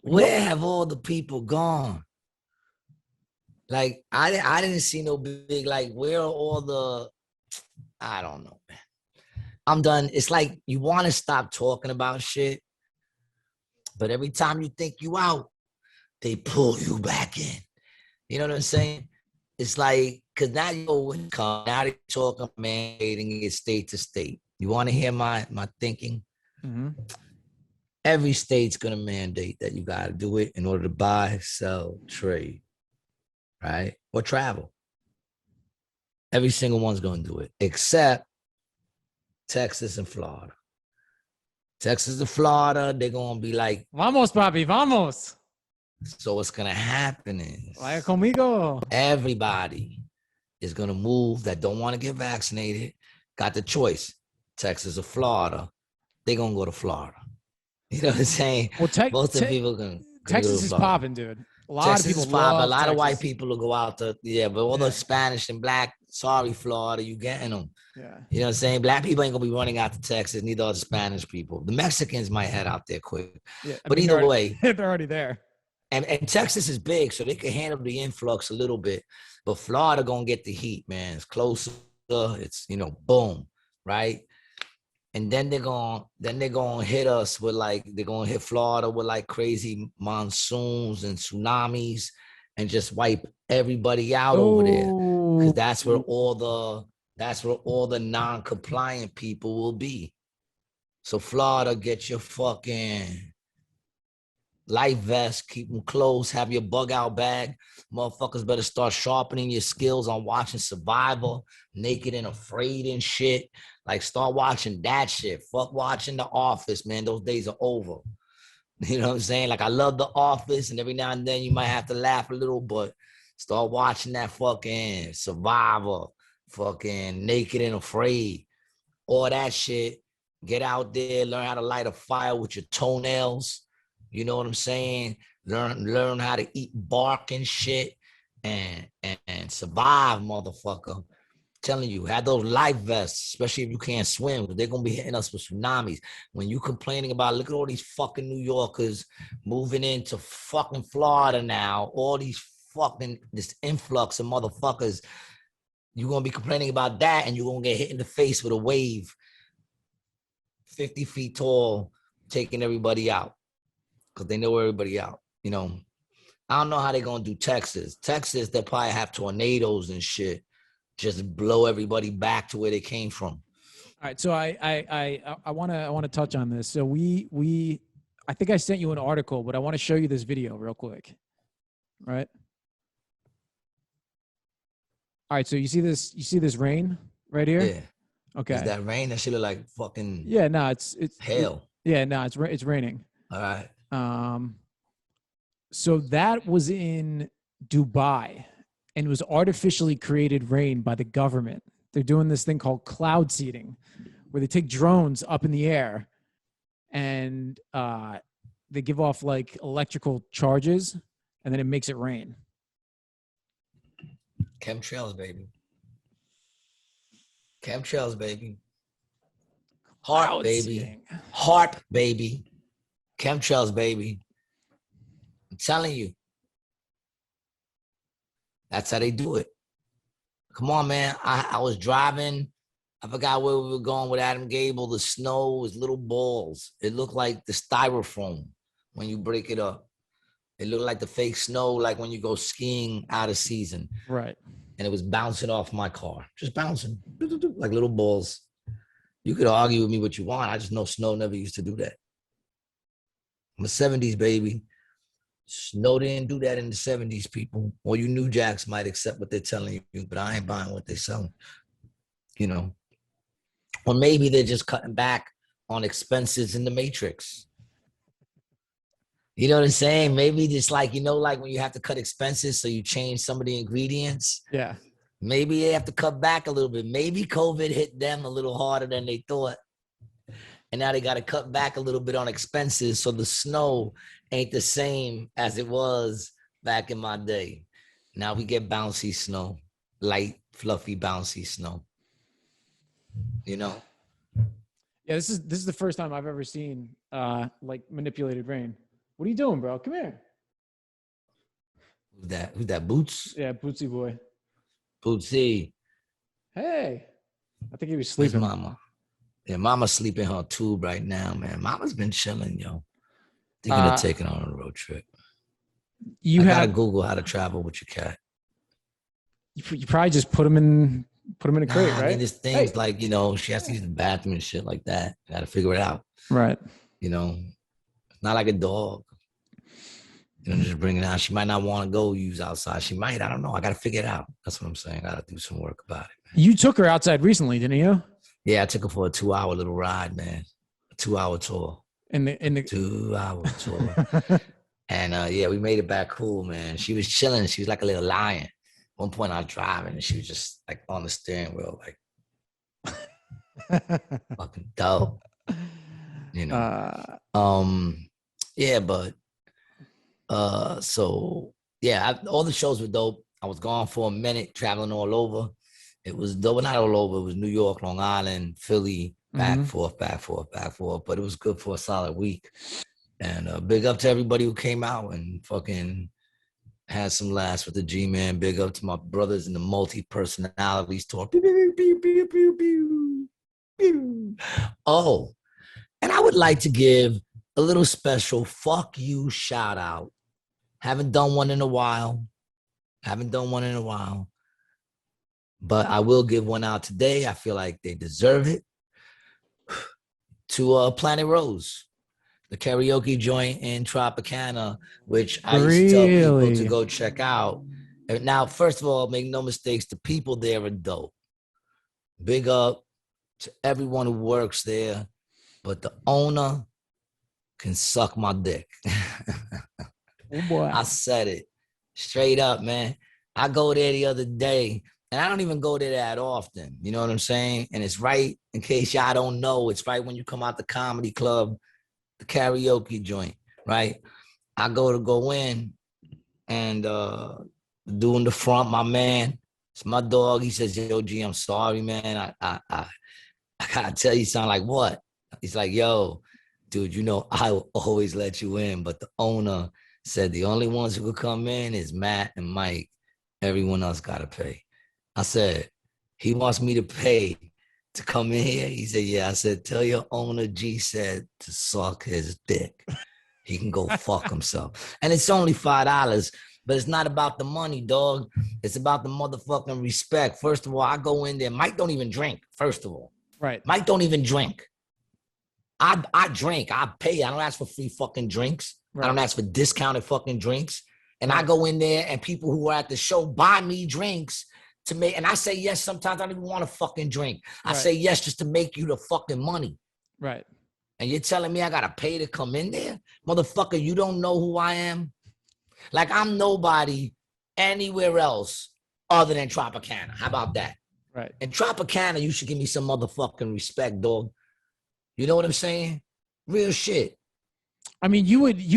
Where have all the people gone? Like, I didn't see no big, like, where are all the, I don't know, man. I'm done. It's like you want to stop talking about shit, but every time you think you out, they pull you back in. You know what I'm saying? It's like, because now you know when come, now they talking mandating it state to state. You want to hear my thinking? Mm-hmm. Every state's going to mandate that you got to do it in order to buy, sell, trade, right? Or travel. Every single one's going to do it, except Texas and Florida. Texas and Florida, they're going to be like, Vamos, papi, vamos. So what's going to happen is Vaya conmigo. Everybody is going to move that don't want to get vaccinated, got the choice, Texas or Florida. They're going to go to Florida. You know what I'm saying? Well, most of the people going Texas is popping, dude. A lot of people love a lot Texas. of white people will go out to, but all the Spanish and black, sorry, Florida, you getting them. Yeah. You know what I'm saying? Black people ain't going to be running out to Texas, neither are the Spanish people. The Mexicans might head out there quick. Yeah, but either way. They're already there. And Texas is big, so they can handle the influx a little bit. But Florida going to get the heat, man. It's closer. It's, boom, right? And then they're going to hit us with they're going to hit Florida with crazy monsoons and tsunamis and just wipe everybody out over there. Because that's where all the non-compliant people will be. So Florida, get your fucking life vest, keep them close, have your bug out bag. Motherfuckers better start sharpening your skills on watching Survivor, Naked and Afraid and shit. Start watching that shit. Fuck watching The Office, man. Those days are over. You know what I'm saying? I love The Office, and every now and then you might have to laugh a little, but start watching that fucking Survivor, fucking Naked and Afraid, all that shit. Get out there, learn how to light a fire with your toenails. You know what I'm saying? Learn how to eat bark and shit and survive, motherfucker. Telling you, have those life vests, especially if you can't swim, because they're going to be hitting us with tsunamis. When you complaining about, look at all these fucking New Yorkers moving into fucking Florida now, all these fucking, this influx of motherfuckers, you're going to be complaining about that and you're going to get hit in the face with a wave 50 feet tall, taking everybody out. Because they know everybody out, I don't know how they're going to do Texas. Texas, they'll probably have tornadoes and shit. Just blow everybody back to where they came from. All right, so I want to touch on this. So we I think I sent you an article, but I want to show you this video real quick. Right? All right, so you see this rain right here? Yeah. Okay. Is that rain? That shit look like fucking it's hail. It's raining. All right. So that was in Dubai and was artificially created rain by the government. They're doing this thing called cloud seeding, where they take drones up in the air and they give off electrical charges and then it makes it rain. Chemtrails, baby. Chemtrails, baby. HAARP, baby. HAARP, baby. Chemtrails, baby. I'm telling you. That's how they do it. Come on, man. I was driving. I forgot where we were going with Adam Gable. The snow was little balls. It looked like the styrofoam when you break it up. It looked like the fake snow, like when you go skiing out of season. Right. And it was bouncing off my car. Just bouncing. Like little balls. You could argue with me what you want. I just know snow never used to do that. I'm a 70s baby. Snow didn't do that in the 70s, people. Or you New Jacks might accept what they're telling you, but I ain't buying what they're selling. Or maybe they're just cutting back on expenses in the Matrix. You know what I'm saying? Maybe just like when you have to cut expenses, so you change some of the ingredients. Yeah. Maybe they have to cut back a little bit. Maybe COVID hit them a little harder than they thought. And now they got to cut back a little bit on expenses. So the snow ain't the same as it was back in my day. Now we get bouncy snow, light, fluffy, bouncy snow. Yeah, this is the first time I've ever seen like manipulated rain. What are you doing, bro? Come here. Who's that? Boots? Yeah, Bootsy boy. Bootsy. Hey. I think he was Where's sleeping. Mama? Yeah, Mama's sleeping her tube right now, man. Mama's been chilling, yo. Thinking of taking her on a road trip. I gotta Google how to travel with your cat. You probably just put him in a crate, right? I mean, there's things like, she has to use the bathroom and shit like that. Got to figure it out. Right. It's not like a dog. Just bring it out. She might not want to go use outside. She might. I don't know. I got to figure it out. That's what I'm saying. I got to do some work about it. Man. You took her outside recently, didn't you? Yeah, I took her for a 2-hour little ride, man. A 2-hour tour. In the 2-hour tour. And yeah, we made it back cool, man. She was chilling. She was like a little lion. At one point I was driving and she was just like on the steering wheel, like fucking dope. Yeah, but so yeah, all the shows were dope. I was gone for a minute, traveling all over. It was dope, not all over. It was New York, Long Island, Philly, back, forth. But it was good for a solid week. And big up to everybody who came out and fucking had some laughs with the G-Man. Big up to my brothers in the multi-personalities tour. Pew, pew, pew, pew, pew, pew, pew. Oh, and I would like to give a little special fuck you shout out. Haven't done one in a while. But I will give one out today. I feel like they deserve it. To Planet Rose, the karaoke joint in Tropicana, which I used to tell people to go check out. And now, first of all, make no mistakes, the people there are dope. Big up to everyone who works there, but the owner can suck my dick. Oh boy. I said it straight up, man. I go there the other day, and I don't even go there that often. You know what I'm saying? And it's right, in case y'all don't know, it's right when you come out the comedy club, the karaoke joint, right? I go in, and doing the front, my man, it's my dog. He says, yo, G, I'm sorry, man. I gotta tell you something. Like, what? He's like, yo, dude, I will always let you in, but the owner said the only ones who could come in is Matt and Mike. Everyone else got to pay. I said, he wants me to pay to come in here? He said, yeah. I said, tell your owner G said to suck his dick. He can go fuck himself. And it's only $5, but it's not about the money, dog. It's about the motherfucking respect. First of all, I go in there. Mike don't even drink, first of all. Right. Mike don't even drink. I drink. I pay. I don't ask for free fucking drinks. Right. I don't ask for discounted fucking drinks. And I go in there and people who are at the show buy me drinks to make, and I say yes sometimes. I don't even want a fucking drink. I say yes just to make you the fucking money. Right. And you're telling me I got to pay to come in there? Motherfucker, you don't know who I am? Like, I'm nobody anywhere else other than Tropicana. How about that? Right. In Tropicana, you should give me some motherfucking respect, dog. You know what I'm saying? Real shit. I mean,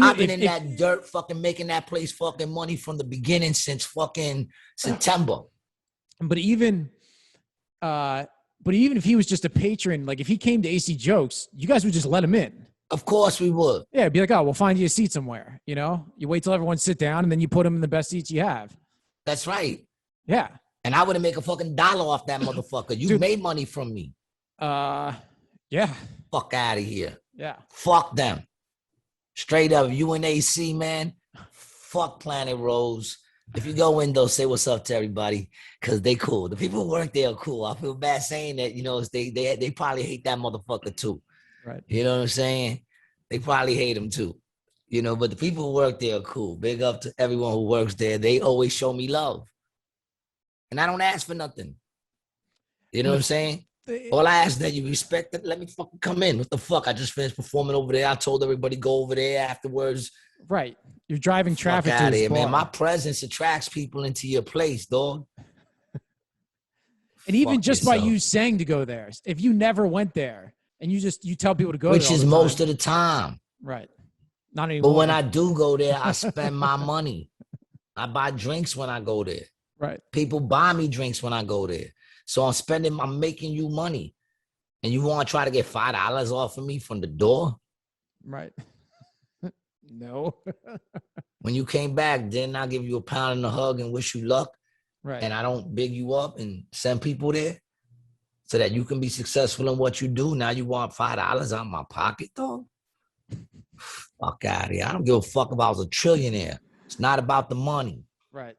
I've been in that dirt fucking making that place fucking money from the beginning since fucking September. But even if he was just a patron, like if he came to ACJokes, you guys would just let him in. Of course we would. Yeah, it'd be like, oh, we'll find you a seat somewhere. You know, you wait till everyone sit down and then you put them in the best seats you have. That's right. Yeah. And I wouldn't make a fucking dollar off that motherfucker. You made money from me. Yeah. Fuck out of here. Yeah. Fuck them. Straight up, you and AC, man. Fuck Planet Rose. If you go in, though, say what's up to everybody, because they cool. The people who work there are cool. I feel bad saying that, they probably hate that motherfucker too. Right. You know what I'm saying? They probably hate him too. But the people who work there are cool. Big up to everyone who works there. They always show me love. And I don't ask for nothing. You know what I'm saying? All I ask is that you respect it. Let me fucking come in. What the fuck? I just finished performing over there. I told everybody go over there afterwards. Right. You're driving traffic out of here, man. My presence attracts people into your place, dog. And even just by you saying to go there, if you never went there and you tell people to go which there, is most of the time. Right. Not anymore. But when I do go there, I spend my money. I buy drinks when I go there. Right. People buy me drinks when I go there. So I'm making you money. And you want to try to get $5 off of me from the door? Right. No. When you came back, didn't I give you a pound and a hug and wish you luck? Right. And I don't big you up and send people there so that you can be successful in what you do. Now you want $5 out of my pocket, dog? Fuck out of here. I don't give a fuck if I was a trillionaire. It's not about the money. Right.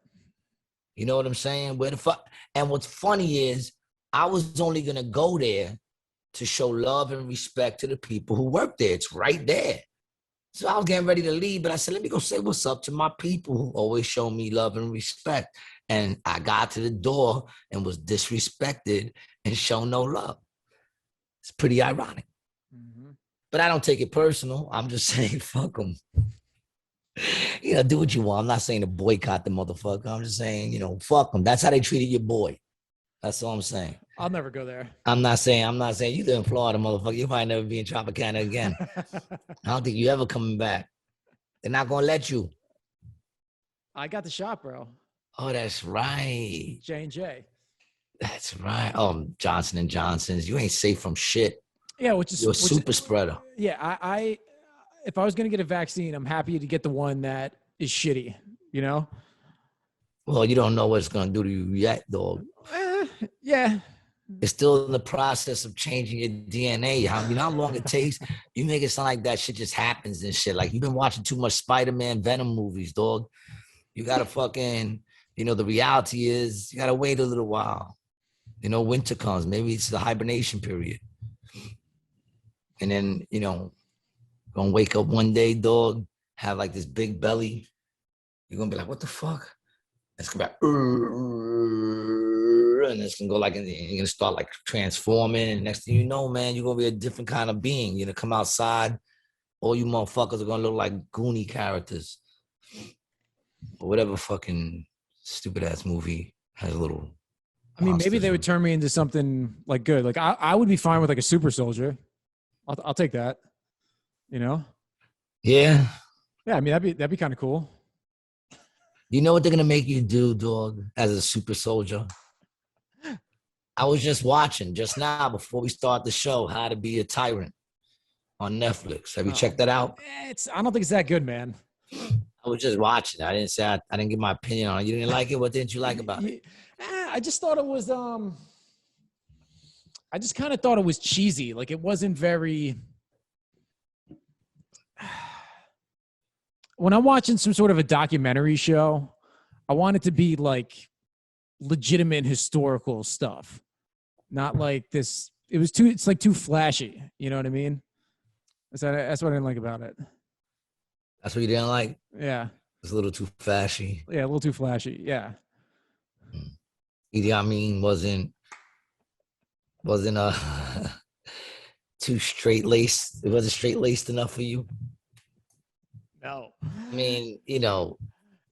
You know what I'm saying? Where the fuck? And what's funny is I was only going to go there to show love and respect to the people who work there. It's right there. So I was getting ready to leave, but I said, let me go say what's up to my people who always show me love and respect. And I got to the door and was disrespected and shown no love. It's pretty ironic. Mm-hmm. But I don't take it personal. I'm just saying, fuck them. You know, do what you want. I'm not saying to boycott the motherfucker. I'm just saying, you know, fuck them. That's how they treated your boy. That's all I'm saying. I'll never go there. I'm not saying you live in Florida, motherfucker. You might never be in Tropicana again. I don't think you ever coming back. They're not gonna let you. I got the shot, bro. Oh, that's right. J&J. That's right. Oh, Johnson and Johnson's. You ain't safe from shit. Yeah, you're a super spreader. Yeah, I if I was gonna get a vaccine, I'm happy to get the one that is shitty. You know. Well, you don't know what it's gonna do to you yet, dog. Yeah. It's still in the process of changing your DNA. I mean, how long it takes? You make it sound like that shit just happens and shit. Like you've been watching too much Spider-Man, Venom movies, dog. You gotta fucking, you know, the reality is you gotta wait a little while. You know, winter comes. Maybe it's the hibernation period. And then, you know, gonna wake up one day, dog, have like this big belly. You're gonna be like, what the fuck? It's gonna be like, and it's gonna go like, you're gonna start like transforming. And next thing you know, man, you're gonna be a different kind of being. You're gonna come outside, all you motherfuckers are gonna look like Goonie characters. Or whatever fucking stupid ass movie has a little. I mean, maybe they would turn me into something like good. Like I would be fine with like a super soldier. I'll take that. You know? Yeah. Yeah, I mean that'd be kind of cool. You know what they're gonna make you do, dog, as a super soldier? I was just watching just now before we start the show, How to Be a Tyrant on Netflix. Have you checked that out? I don't think it's that good, man. I was just watching. I didn't say I didn't give my opinion on it. You didn't like it? What didn't you like about it? I just thought it was I just kind of thought it was cheesy. Like it wasn't very. When I'm watching some sort of a documentary show, I want it to be like legitimate historical stuff, not like this. It's like too flashy. You know what I mean? That's what I didn't like about it. That's what you didn't like? Yeah. It's a little too flashy. Yeah, a little too flashy. Yeah. Idi Amin wasn't too straight-laced. It wasn't straight-laced enough for you? No. I mean, you know,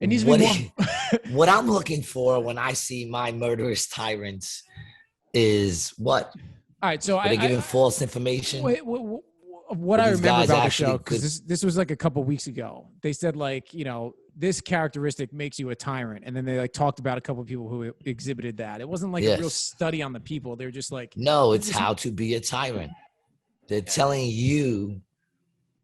it needs to be more. What I'm looking for when I see my murderous tyrants is what? All right, so they're giving false information. What I remember about the show, because this was like a couple weeks ago, they said like, you know, this characteristic makes you a tyrant, and then they like talked about a couple of people who exhibited that. It wasn't like a real study on the people. They were just like, no, it's how to be a tyrant. They're telling you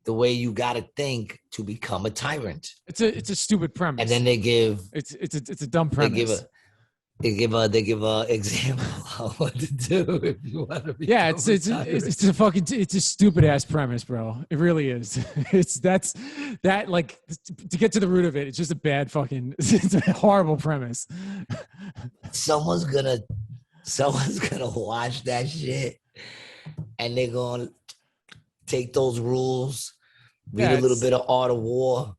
the way you got to think to become a tyrant. It's a stupid premise. And then they give it's a dumb premise. They give a example of what to do if you want to be. Yeah, it's a stupid ass premise, bro. It really is. That like to get to the root of it. It's just a bad fucking. It's a horrible premise. Someone's gonna watch that shit, and they're gonna take those rules, read a little bit of Art of War.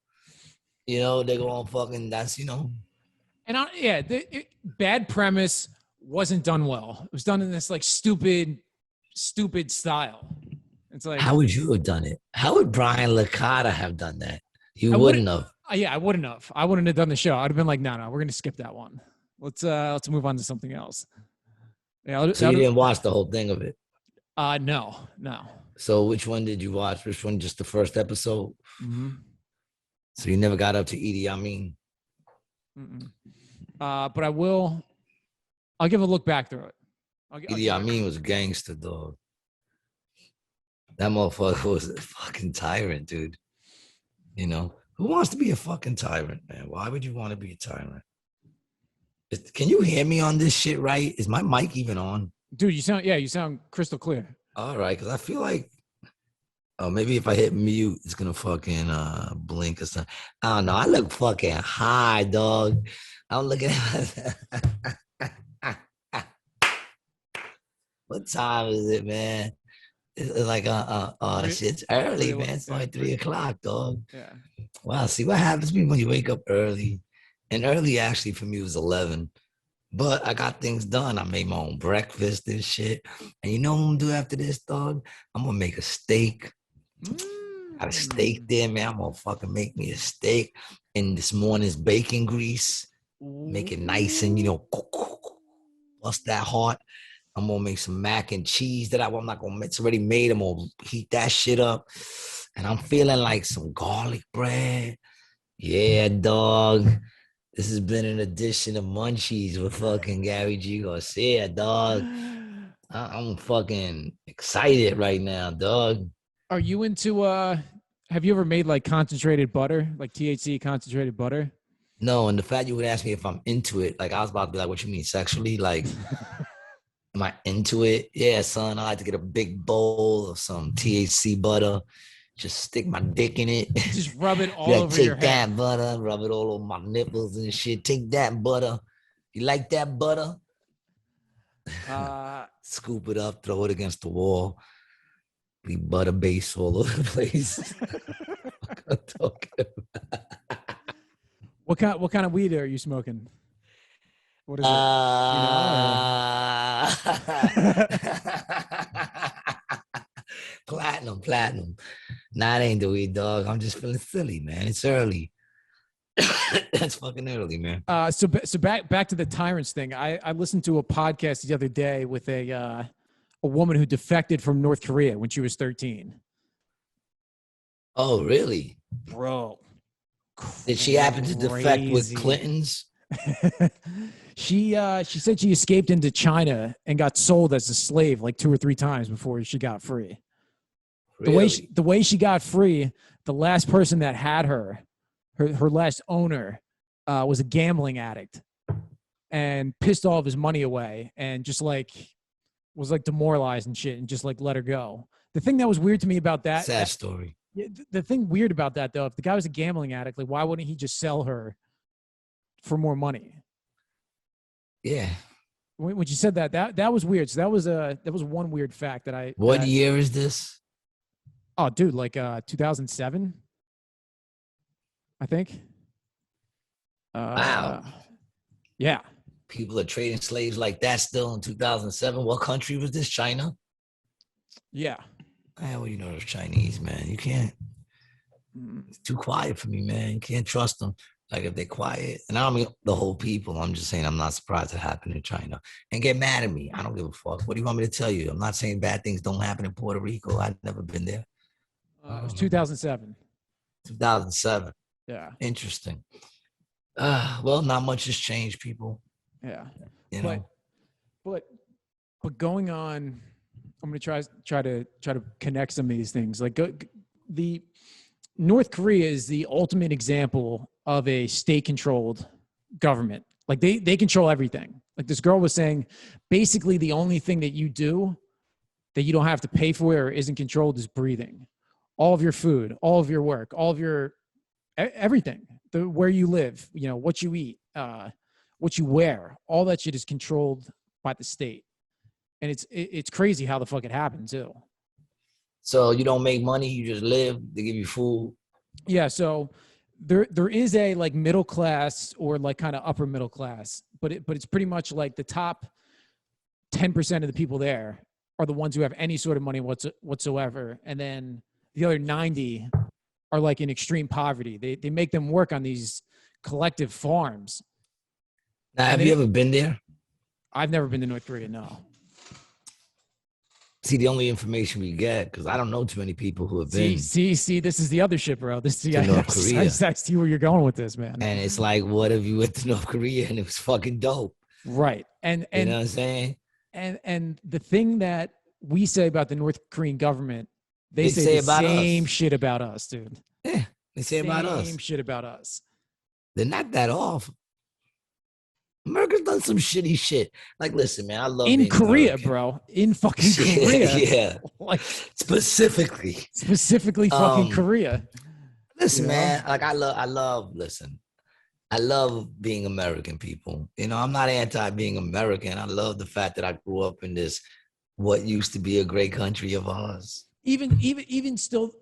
You know, they're gonna fucking. That's And bad premise wasn't done well. It was done in this like stupid style. It's like, how would you have done it? How would Brian Licata have done that? You wouldn't have. Yeah, I wouldn't have. I wouldn't have done the show. I'd have been like, no, we're gonna skip that one. Let's move on to something else. Yeah. So you didn't watch the whole thing of it? No. So which one did you watch? Which one? Just the first episode? Mm-hmm. So you never got up to Idi Amin? Mm-mm. But I'll give a look back through it. Idi Amin was a gangster, dog. That motherfucker was a fucking tyrant, dude. You know, who wants to be a fucking tyrant, man? Why would you want to be a tyrant? Can you hear me on this shit right? Is my mic even on? Dude, you sound crystal clear. All right, because I feel like, oh, maybe if I hit mute, it's gonna fucking blink or something. I don't know. I look fucking high, dog. I'm looking at what time is it, man? It's like shit's early, man. It's only 3 o'clock, dog. Yeah. Wow, see what happens to me when you wake up early. And early actually for me was 11. But I got things done. I made my own breakfast and shit. And you know what I'm gonna do after this, dog? I'm gonna make a steak. Got a steak there, man. I'm gonna fucking make me a steak in this morning's bacon grease. Make it nice and, bust that hot. I'm gonna make some mac and cheese that I'm not gonna, it's already made. I'm gonna heat that shit up. And I'm feeling like some garlic bread. Yeah, dog. This has been an edition of Munchies with fucking Gary G Garcia, dog. I'm fucking excited right now, dog. Are you into have you ever made like concentrated butter, like THC concentrated butter? No, and the fact you would ask me if I'm into it, like I was about to be like, what you mean sexually? Like, am I into it? Yeah, son, I like to get a big bowl of some THC butter, just stick my dick in it. Just rub it all over your head. Take that butter, rub it all over my nipples and shit. Take that butter. You like that butter? Scoop it up, throw it against the wall. Be butter base all over the place. What kind of weed are you smoking? What is it? Platinum. Nah, it ain't the weed, dog. I'm just feeling silly, man. It's early. That's fucking early, man. So back to the tyrants thing. I listened to a podcast the other day with a woman who defected from North Korea when she was 13. Oh, really? Bro. Did she happen to defect with Clinton's? She said she escaped into China and got sold as a slave like 2 or 3 times before she got free. Really? The way she got free, the last person that had her last owner was a gambling addict and pissed all of his money away and just like was like demoralized and shit and just like let her go. The thing that was weird to me about that sad story. The thing weird about that though, if the guy was a gambling addict, like why wouldn't he just sell her for more money? Yeah. When you said that was weird. So that was one weird fact that I. What year is this? Oh, dude, like 2007, I think. Wow. Yeah. People are trading slaves like that still in 2007. What country was this? China? Yeah. Well, you know, those Chinese, man. You can't. It's too quiet for me, man. You can't trust them. Like if they're quiet, and I don't mean the whole people. I'm just saying I'm not surprised it happened in China. And get mad at me. I don't give a fuck. What do you want me to tell you? I'm not saying bad things don't happen in Puerto Rico. I've never been there. It was 2007. 2007. Yeah. Interesting. Well, not much has changed, people. Yeah. You know. But going on, I'm gonna try to connect some of these things. Like the North Korea is the ultimate example of a state-controlled government. Like they control everything. Like this girl was saying, basically the only thing that you do that you don't have to pay for or isn't controlled is breathing. All of your food, all of your work, all of your everything, where you live, you know, what you eat, what you wear, all that shit is controlled by the state. And it's crazy how the fuck it happened too. So you don't make money, you just live, they give you food. Yeah, so there is a like middle class or like kind of upper middle class, but it's pretty much like the top 10% of the people there are the ones who have any sort of money whatsoever, and then the other 90 are like in extreme poverty. They make them work on these collective farms. Now, have you ever been there? I've never been to North Korea, no. See, the only information we get, because I don't know too many people who have been. See, this is the other shit, bro. This is North Korea. I see where you're going with this, man. And it's like, what if you went to North Korea and it was fucking dope? Right. And you know what I'm saying? And the thing that we say about the North Korean government They say the about same us. shit about us, dude. Yeah, they say about us. Same shit about us. They're not that off. America's done some shitty shit. Like, listen, man, I love in being Korea, American. bro. In fucking Korea. Yeah. Like Specifically fucking Korea. Listen, man, like I love being American, people. I'm not anti being American. I love the fact that I grew up in this what used to be a great country of ours. Even still,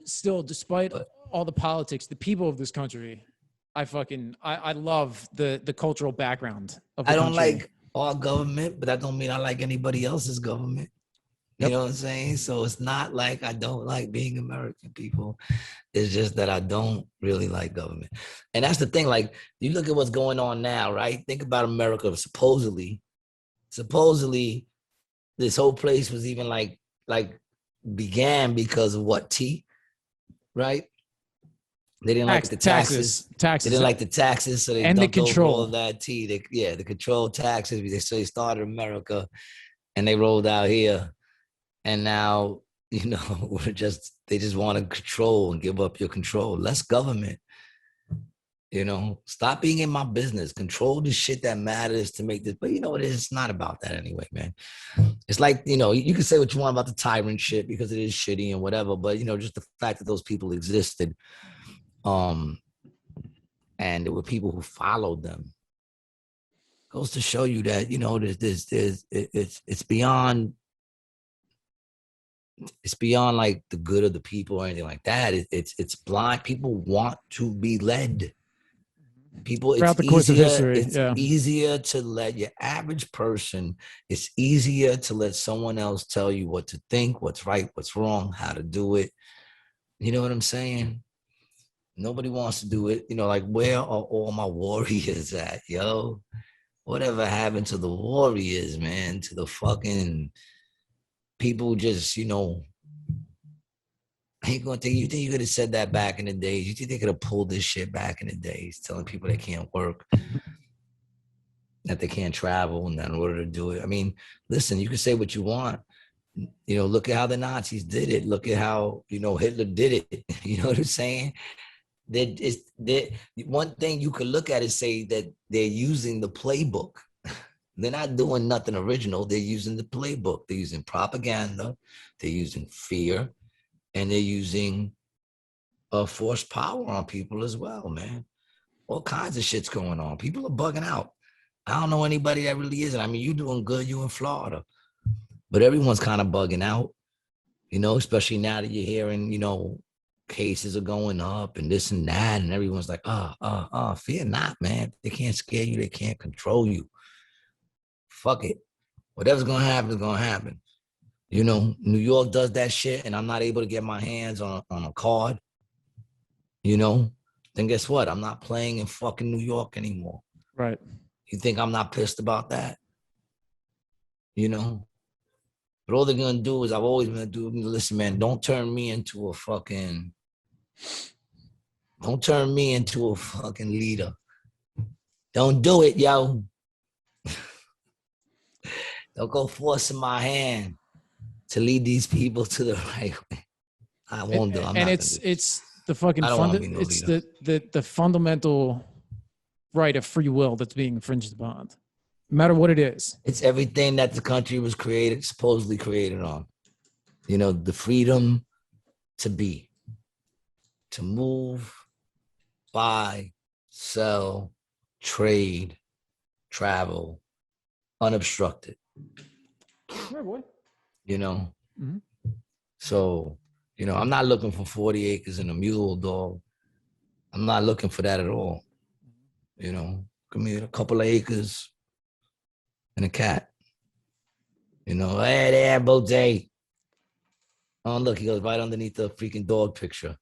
despite all the politics, the people of this country, I love the cultural background of the country. I don't like our government, but that don't mean I like anybody else's government. You know what I'm saying? So it's not like I don't like being American, people. It's just that I don't really like government. And that's the thing. Like, you look at what's going on now, right? Think about America. Supposedly, this whole place was even like began because of what? Tea, right? They didn't like the taxes. They didn't like the taxes, so they and dumped the control over all of that tea. The control taxes. So they started America, and they rolled out here. And now, they just want to control and give up your control. Less government, stop being in my business. Control the shit that matters to make this. But you know what? It's not about that anyway, man. It's like, you can say what you want about the tyrant shit because it is shitty and whatever. But, just the fact that those people existed, and there were people who followed them, goes to show you that, it's beyond. It's beyond like the good of the people or anything like that. It's blind. People want to be led. People, throughout the course of history. It's easier to let your average person. It's easier to let someone else tell you what to think, what's right, what's wrong, how to do it. You know what I'm saying? Nobody wants to do it. Like, where are all my warriors at, yo? Whatever happened to the warriors, man? To the fucking people just, ain't gonna think. You think you could have said that back in the days? You think they could have pulled this shit back in the days, telling people they can't work, that they can't travel, and that in order to do it? I mean, listen, you can say what you want. Look at how the Nazis did it. Look at how, Hitler did it. You know what I'm saying? One thing you could look at is say that they're using the playbook. They're not doing nothing original. They're using the playbook. They're using propaganda. They're using fear. And they're using forced power on people as well, man. All kinds of shit's going on. People are bugging out. I don't know anybody that really isn't. I mean, you doing good. You in Florida. But everyone's kind of bugging out, especially now that you're hearing, cases are going up and this and that. And everyone's like, fear not, man. They can't scare you. They can't control you. Fuck it. Whatever's going to happen is going to happen. New York does that shit and I'm not able to get my hands on a card, then guess what? I'm not playing in fucking New York anymore. Right. You think I'm not pissed about that? But all they're going to do is I've always been doing, listen, man, don't turn me into a fucking leader. Don't do it, yo. Don't go forcing my hand to lead these people to the right way. I won't do. It's the fucking it's the fundamental right of free will that's being infringed upon, no matter what it is. It's everything that the country was supposedly created on. The freedom to be, to move, buy, sell, trade, travel, unobstructed. Right, boy. Mm-hmm. So, I'm not looking for 40 acres and a mule, dog. I'm not looking for that at all. Give me a couple of acres and a cat. Hey there, Bote. Oh, look, he goes right underneath the freaking dog picture.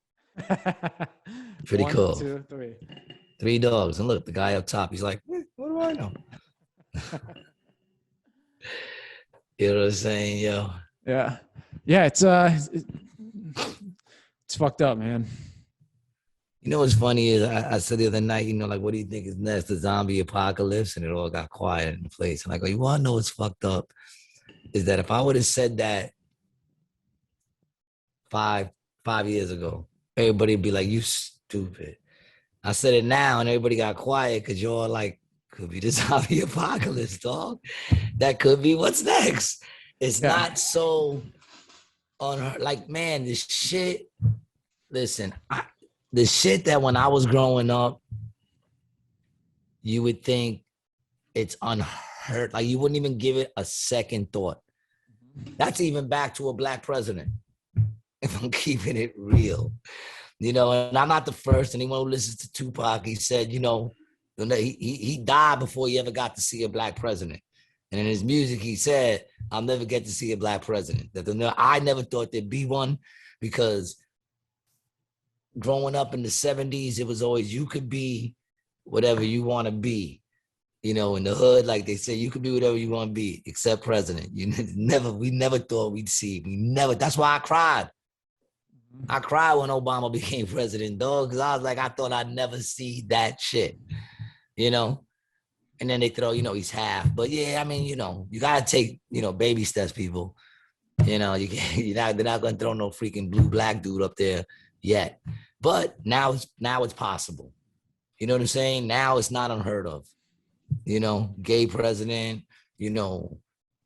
Pretty cool. 1, 2, 3. 3 dogs. And look, the guy up top, he's like, what do I know? You know what I'm saying, yo? Yeah. Yeah, it's fucked up, man. What's funny is I said the other night, like, what do you think is next? The zombie apocalypse? And it all got quiet in the place. And I go, you want to know what's fucked up? Is that if I would have said that five years ago. Everybody would be like, you stupid. I said it now and everybody got quiet because you're like, could be the zombie apocalypse, dog. That could be what's next. It's not so on her. Like, man, this shit, listen, the shit that when I was growing up, you would think it's unheard. Like, you wouldn't even give it a second thought. That's even back to a black president, if I'm keeping it real. You know, and I'm not the first. Anyone who listens to Tupac, he said, you know, he died before he ever got to see a black president. And in his music, he said, I'll never get to see a black president. I never thought there'd be one because growing up in the 70s, it was always, you could be whatever you want to be. You know, in the hood, like they say, you could be whatever you want to be, except president. We never thought we'd see. That's why I cried. I cried when Obama became president, dog, because I was like, I thought I'd never see that shit, you know? And then they throw, you know, he's half. But yeah, I mean, you know, you got to take, you know, baby steps, people. You know, they're not going to throw no freaking blue black dude up there yet. But now it's possible. You know what I'm saying? Now it's not unheard of. You know, gay president, you know,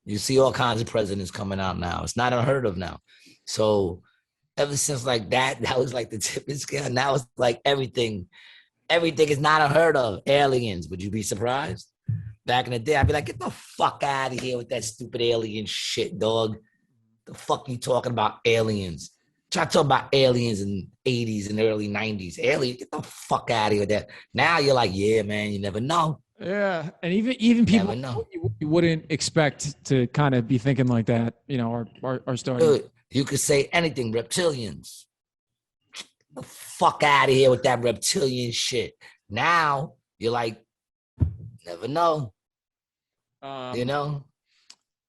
you see all kinds of presidents coming out now. It's not unheard of now. So ever since like that was like the tip of the scale. Now it's like everything is not unheard of. Aliens, would you be surprised? Back in the day, I'd be like, get the fuck out of here with that stupid alien shit, dog. The fuck you talking about aliens? Try to talk about aliens in the 80s and early 90s. Aliens, get the fuck out of here with that. Now you're like, yeah, man, you never know. Yeah, and even people you wouldn't expect to kind of be thinking like that, you know, are starting. Dude, you could say anything, reptilians. Get the fuck out of here with that reptilian shit. Now you're like, never know. You know,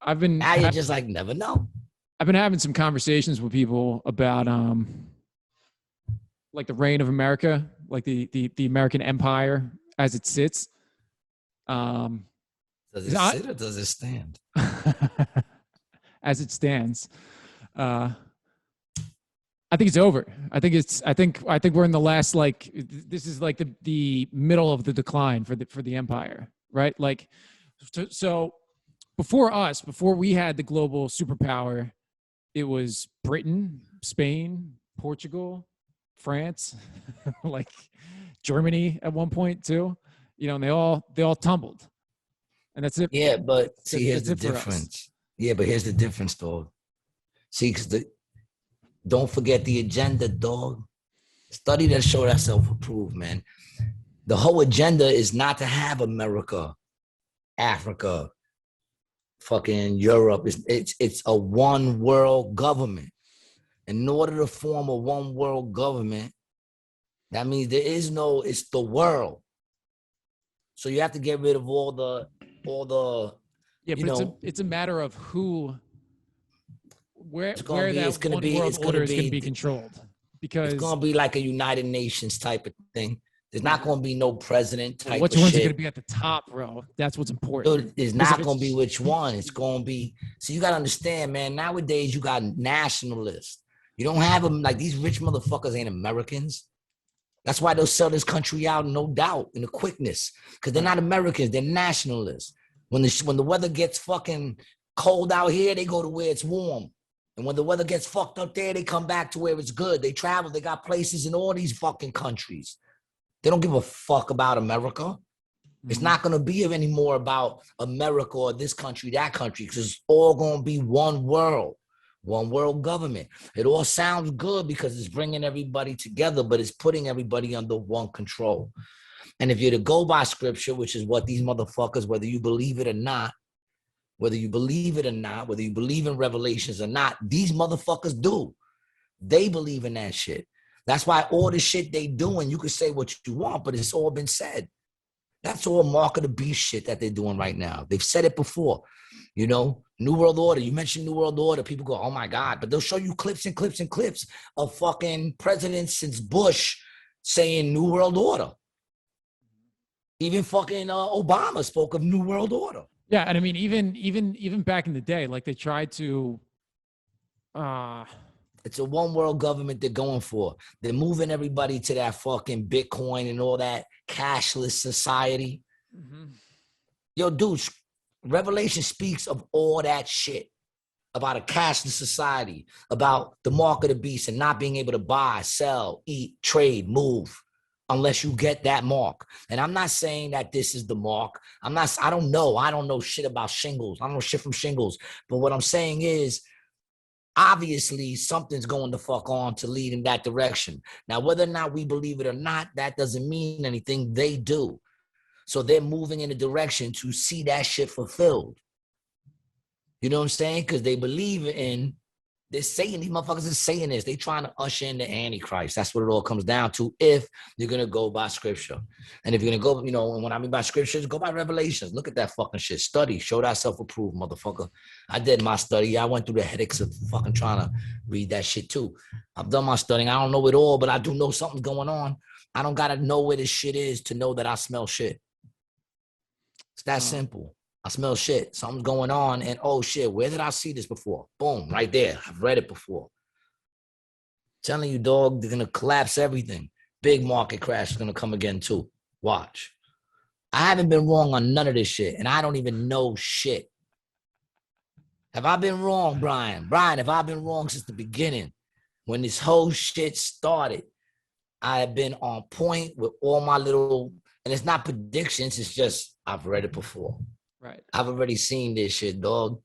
you're just like, never know. I've been having some conversations with people about like the reign of America, like the American empire as it sits. Does it sit or does it stand? As it stands, I think it's over. I think we're in the last, like, this is like the middle of the decline for the empire, right? Like, so before we had the global superpower, it was Britain, Spain, Portugal, France, like Germany at one point too. You know, and they all tumbled, and that's it. Yeah, but see, here's the difference. Yeah, but here's the difference, dog. See, because don't forget the agenda, dog. Study that show that self-approved, man. The whole agenda is not to have America, Africa, fucking Europe. It's a one world government. In order to form a one world government, that means it's the world. So you have to get rid of all the yeah, but it's a matter of where that one world order is going to be controlled, because it's going to be like a United Nations type of thing. There's not going to be no president type which of ones shit. are going to be at the top, bro? That's what's important. Dude, it's not going to be which one. It's going to be, so you got to understand, man, nowadays you got nationalists. You don't have them, like, these rich motherfuckers ain't Americans. That's why they'll sell this country out, no doubt, in a quickness, because they're not Americans, they're nationalists. When the weather gets fucking cold out here, they go to where it's warm. And when the weather gets fucked up there, they come back to where it's good. They travel, they got places in all these fucking countries. They don't give a fuck about America. Mm-hmm. It's not going to be anymore about America or this country, that country, because it's all going to be one world government. It all sounds good because it's bringing everybody together, but it's putting everybody under one control. And if you're to go by scripture, which is what these motherfuckers, whether you believe it or not, whether you believe in revelations or not, these motherfuckers do. They believe in that shit. That's why all the shit they doing, you can say what you want, but it's all been said. That's all mark of the beast shit that they're doing right now. They've said it before. You know, New World Order. You mentioned New World Order. People go, oh my God. But they'll show you clips and clips and clips of fucking presidents since Bush saying New World Order. Even fucking Obama spoke of New World Order. Yeah, and I mean, even back in the day, like they tried to It's a one world government they're going for. They're moving everybody to that fucking Bitcoin and all that cashless society. Mm-hmm. Yo, dude, Revelation speaks of all that shit, about a cashless society, about the mark of the beast and not being able to buy, sell, eat, trade, move, unless you get that mark. And I'm not saying that this is the mark. I don't know shit about shingles. I don't know shit from shingles. But what I'm saying is, obviously, something's going the fuck on to lead in that direction. Now, whether or not we believe it or not, that doesn't mean anything. They do. So they're moving in a direction to see that shit fulfilled. You know what I'm saying? Because they believe in, they're saying, these motherfuckers are saying this. They trying to usher in the Antichrist. That's what it all comes down to, if you're going to go by scripture. And if you're going to go, you know, and when I mean by scriptures, go by revelations. Look at that fucking shit. Study. Show thyself approved, motherfucker. I did my study. I went through the headaches of fucking trying to read that shit too. I've done my studying. I don't know it all, but I do know something's going on. I don't got to know where this shit is to know that I smell shit. It's that simple. I smell shit. Something's going on. And oh shit, where did I see this before? Boom, right there. I've read it before. Telling you, dog, they're going to collapse everything. Big market crash is going to come again too. Watch. I haven't been wrong on none of this shit. And I don't even know shit. Have I been wrong, Brian? Brian, have I been wrong since the beginning? When this whole shit started, I have been on point with all my little, and it's not predictions. It's just, I've read it before. Right. I've already seen this shit, dog.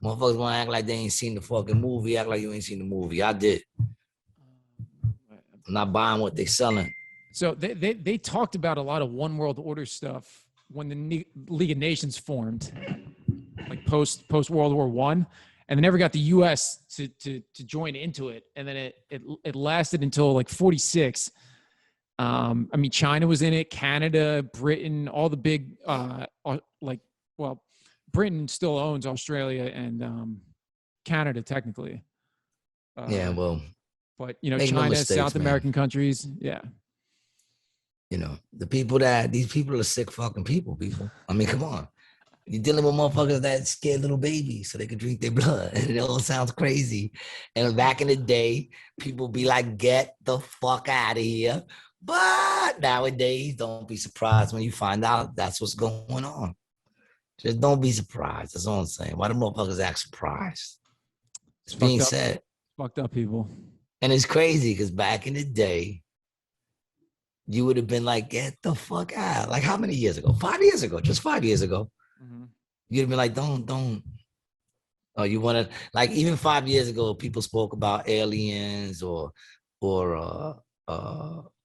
Motherfuckers want to act like they ain't seen the fucking movie. Act like you ain't seen the movie. I did. I'm not buying what they selling. So they talked about a lot of one world order stuff when the League of Nations formed, like post World War I, and they never got the U.S. to join into it. And then it lasted until like 46. I mean, China was in it, Canada, Britain, all the big, Britain still owns Australia and Canada technically. Yeah, well, but you know, China, no mistakes, South American countries, yeah. You know, these people are sick fucking people. I mean, come on. You're dealing with motherfuckers that scared little babies so they could drink their blood. And it all sounds crazy. And back in the day, people be like, get the fuck out of here. But nowadays, don't be surprised when you find out that's what's going on. Just don't be surprised. That's all I'm saying. Why do motherfuckers act surprised? It's being said. Fucked up people. And it's crazy because back in the day, you would have been like, get the fuck out. Like how many years ago? 5 years ago, just 5 years ago. Mm-hmm. You'd have been like, don't. Oh, you want to, like even 5 years ago, people spoke about aliens or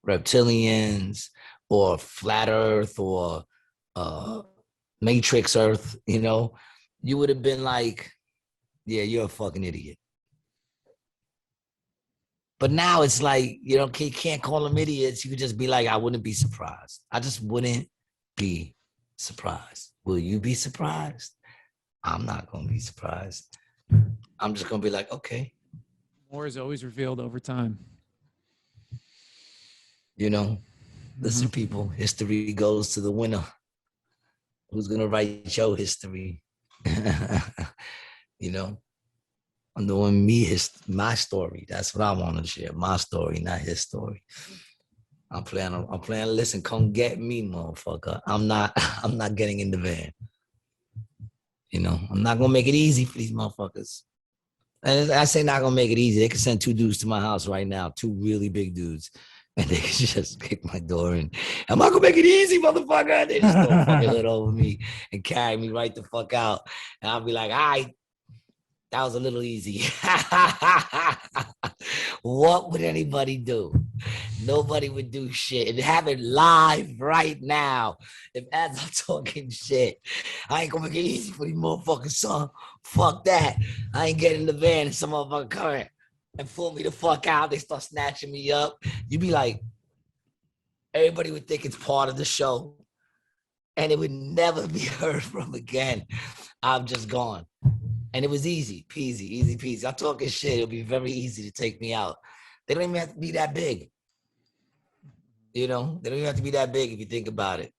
reptilians or flat earth or matrix earth, you know, you would have been like, yeah, you're a fucking idiot. But now it's like, you know, you can't call them idiots. You could just be like, I wouldn't be surprised. I just wouldn't be surprised. Will you be surprised? I'm not going to be surprised. I'm just going to be like, okay. More is always revealed over time. You know, listen, people, history goes to the winner. Who's going to write your history? You know, I'm doing my story. That's what I want to share. My story, not his story. I'm playing, listen, come get me, motherfucker. I'm not getting in the van. You know, I'm not going to make it easy for these motherfuckers. And I say not going to make it easy. They can send 2 dudes to my house right now, 2 really big dudes. And they can just kick my door in. I'm not going to make it easy, motherfucker. They just don't fucking hood over me and carry me right the fuck out. And I'll be like, all right, that was a little easy. What would anybody do? Nobody would do shit. And have it live right now. If as I'm talking shit, I ain't gonna make it easy for these motherfuckers, son. Fuck that. I ain't getting in the van and some motherfucker coming and pull me the fuck out. They start snatching me up. You be like, everybody would think it's part of the show. And it would never be heard from again. I'm just gone. And it was easy peasy. I'm talking shit. It'll be very easy to take me out. They don't even have to be that big. You know, they don't even have to be that big if you think about it.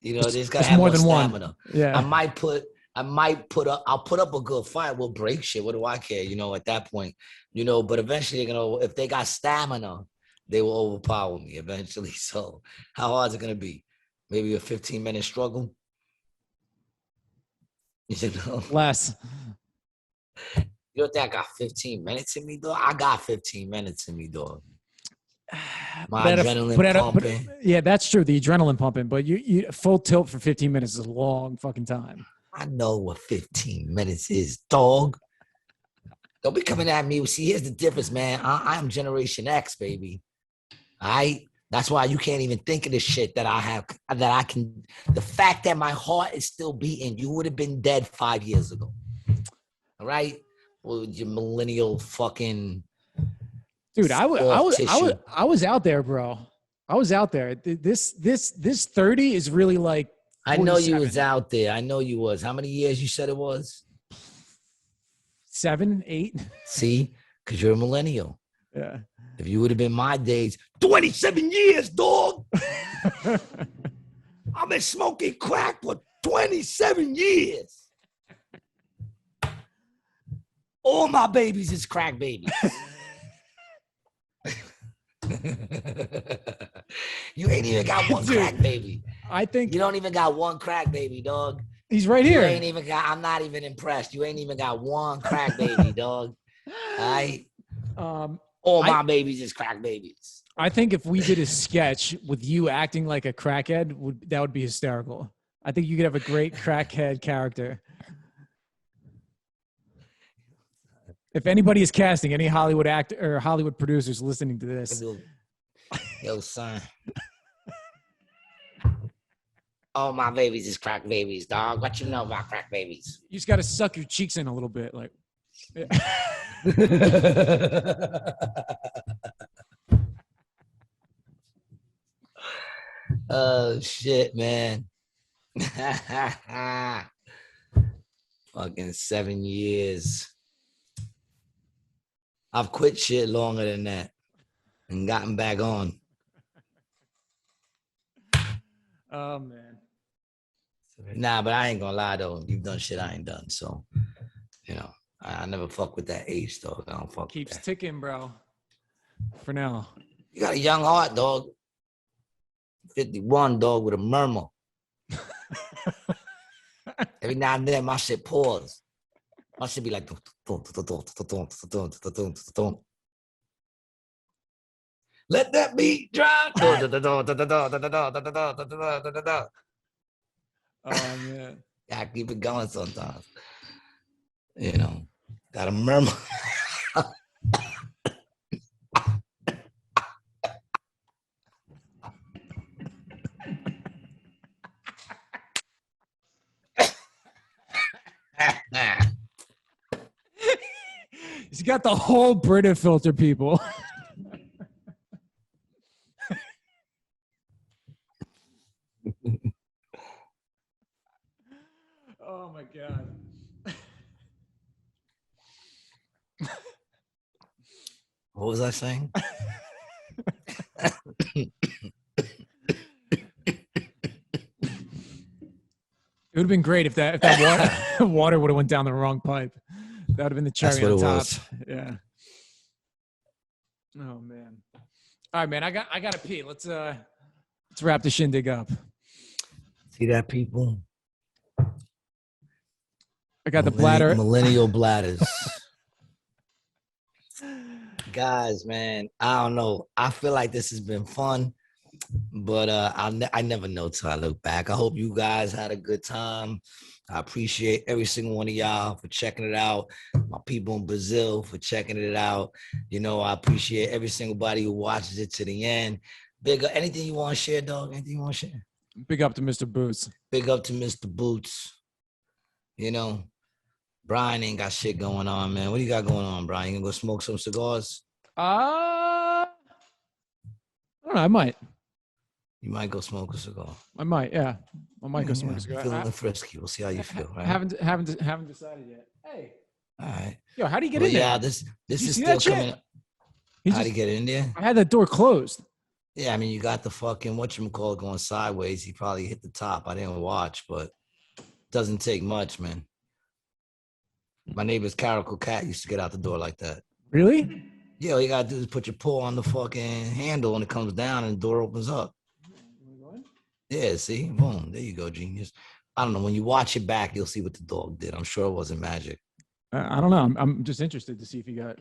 You know, they just gotta have more stamina. Yeah. I might put I might I'll put up a good fight. We'll break shit. What do I care? At that point, but eventually if they got stamina, they will overpower me eventually. So how hard is it going to be? Maybe a 15-minute struggle? Less. You don't think I got 15 minutes in me, dog? I got 15 minutes in me, dog. My adrenaline pumping. Yeah, that's true. The adrenaline pumping, but you full tilt for 15 minutes is a long fucking time. I know what 15 minutes is, dog. Don't be coming at me. See, here's the difference, man. I am Generation X, baby. That's why you can't even think of the shit that I have, that I can. The fact that my heart is still beating, you would have been dead 5 years ago. All right? Well, your millennial fucking. Dude, I was out there, bro. I was out there. This 30 is really like 47. I know you was out there. I know you was. How many years you said it was? 7, 8. See? Because you're a millennial. Yeah. If you would have been my days, 27 years, dog. I've been smoking crack for 27 years. All my babies is crack babies. You ain't even got one crack baby. I think you don't even got one crack baby, dog. He's right here. I'm not even impressed. You ain't even got one crack baby, dog. All my babies is crack babies. I think if we did a sketch with you acting like a crackhead, that would be hysterical. I think you could have a great crackhead character. If anybody is casting, any Hollywood actor or Hollywood producers listening to this. Yo, son. All my babies is crack babies, dog. What you know about crack babies? You just got to suck your cheeks in a little bit. Like. Oh, shit, man. Fucking 7 years. I've quit shit longer than that and gotten back on. Oh, man. Nah, but I ain't gonna lie, though. You've done shit I ain't done. So, I never fuck with that age, dog. I don't fuck Keeps with that. ticking, bro. For now. You got a young heart, dog. 51, dog, with a murmur. Every now and then, my shit pause. My shit be like, let that beat drop. Oh, man. I keep it going sometimes. Got a murmur. He's got the whole Brita filter, people. Oh my God. What was I saying? It would have been great if that water would have went down the wrong pipe. That would have been the cherry on top. Was. Yeah. Oh man. All right, man. I gotta pee. Let's wrap the shindig up. See that, people? I got the bladder. Millennial bladders. Guys, man, I don't know. I feel like this has been fun, but I never know till I look back. I hope you guys had a good time. I appreciate every single one of y'all for checking it out. My people in Brazil for checking it out. I appreciate every single body who watches it to the end. Big up. Anything you want to share, dog? Anything you want to share? Big up to Mr. Boots. Big up to Mr. Boots. Brian ain't got shit going on, man. What do you got going on, Brian? You gonna go smoke some cigars? I don't know. I might. You might go smoke a cigar. I might, yeah. I might go smoke a cigar. Feeling frisky. We'll see how you feel, right? Haven't decided yet. Hey. All right. Yo, how do you get in there? Yeah, this is still coming up. How do you get in there? I had that door closed. Yeah, I mean, you got the fucking whatchamacallit going sideways. He probably hit the top. I didn't watch, but doesn't take much, man. My neighbor's caracal cat used to get out the door like that. Really? Yeah, all you gotta do is put your paw on the fucking handle and it comes down and the door opens up. Yeah, see? Boom. There you go, genius. I don't know. When you watch it back, you'll see what the dog did. I'm sure it wasn't magic. I don't know. I'm just interested to see if you got.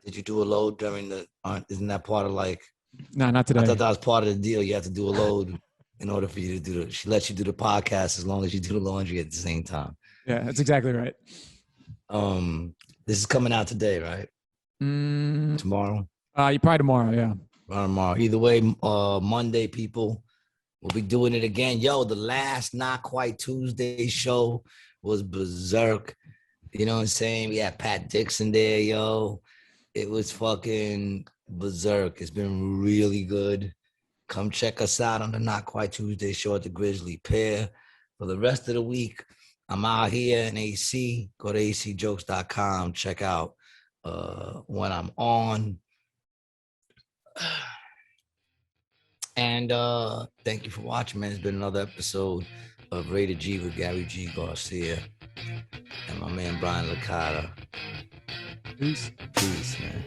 Did you do a load during the? Isn't that part of like? No, not today. I thought that was part of the deal. You have to do a load in order for you to do. She lets you do the podcast as long as you do the laundry at the same time. Yeah, that's exactly right. This is coming out today, right? Tomorrow. You probably tomorrow. Yeah. Tomorrow. Either way, Monday, people. We'll be doing it again. Yo, the last Not Quite Tuesday show was berserk. You know what I'm saying? We had Pat Dixon there, yo. It was fucking berserk. It's been really good. Come check us out on the Not Quite Tuesday show at the Grizzly Pear. For the rest of the week, I'm out here in AC. Go to ACJokes.com. Check out when I'm on. And thank you for watching, man. It's been another episode of Rated G with Gary G Garcia and my man Brian Licata. Peace. Peace, man.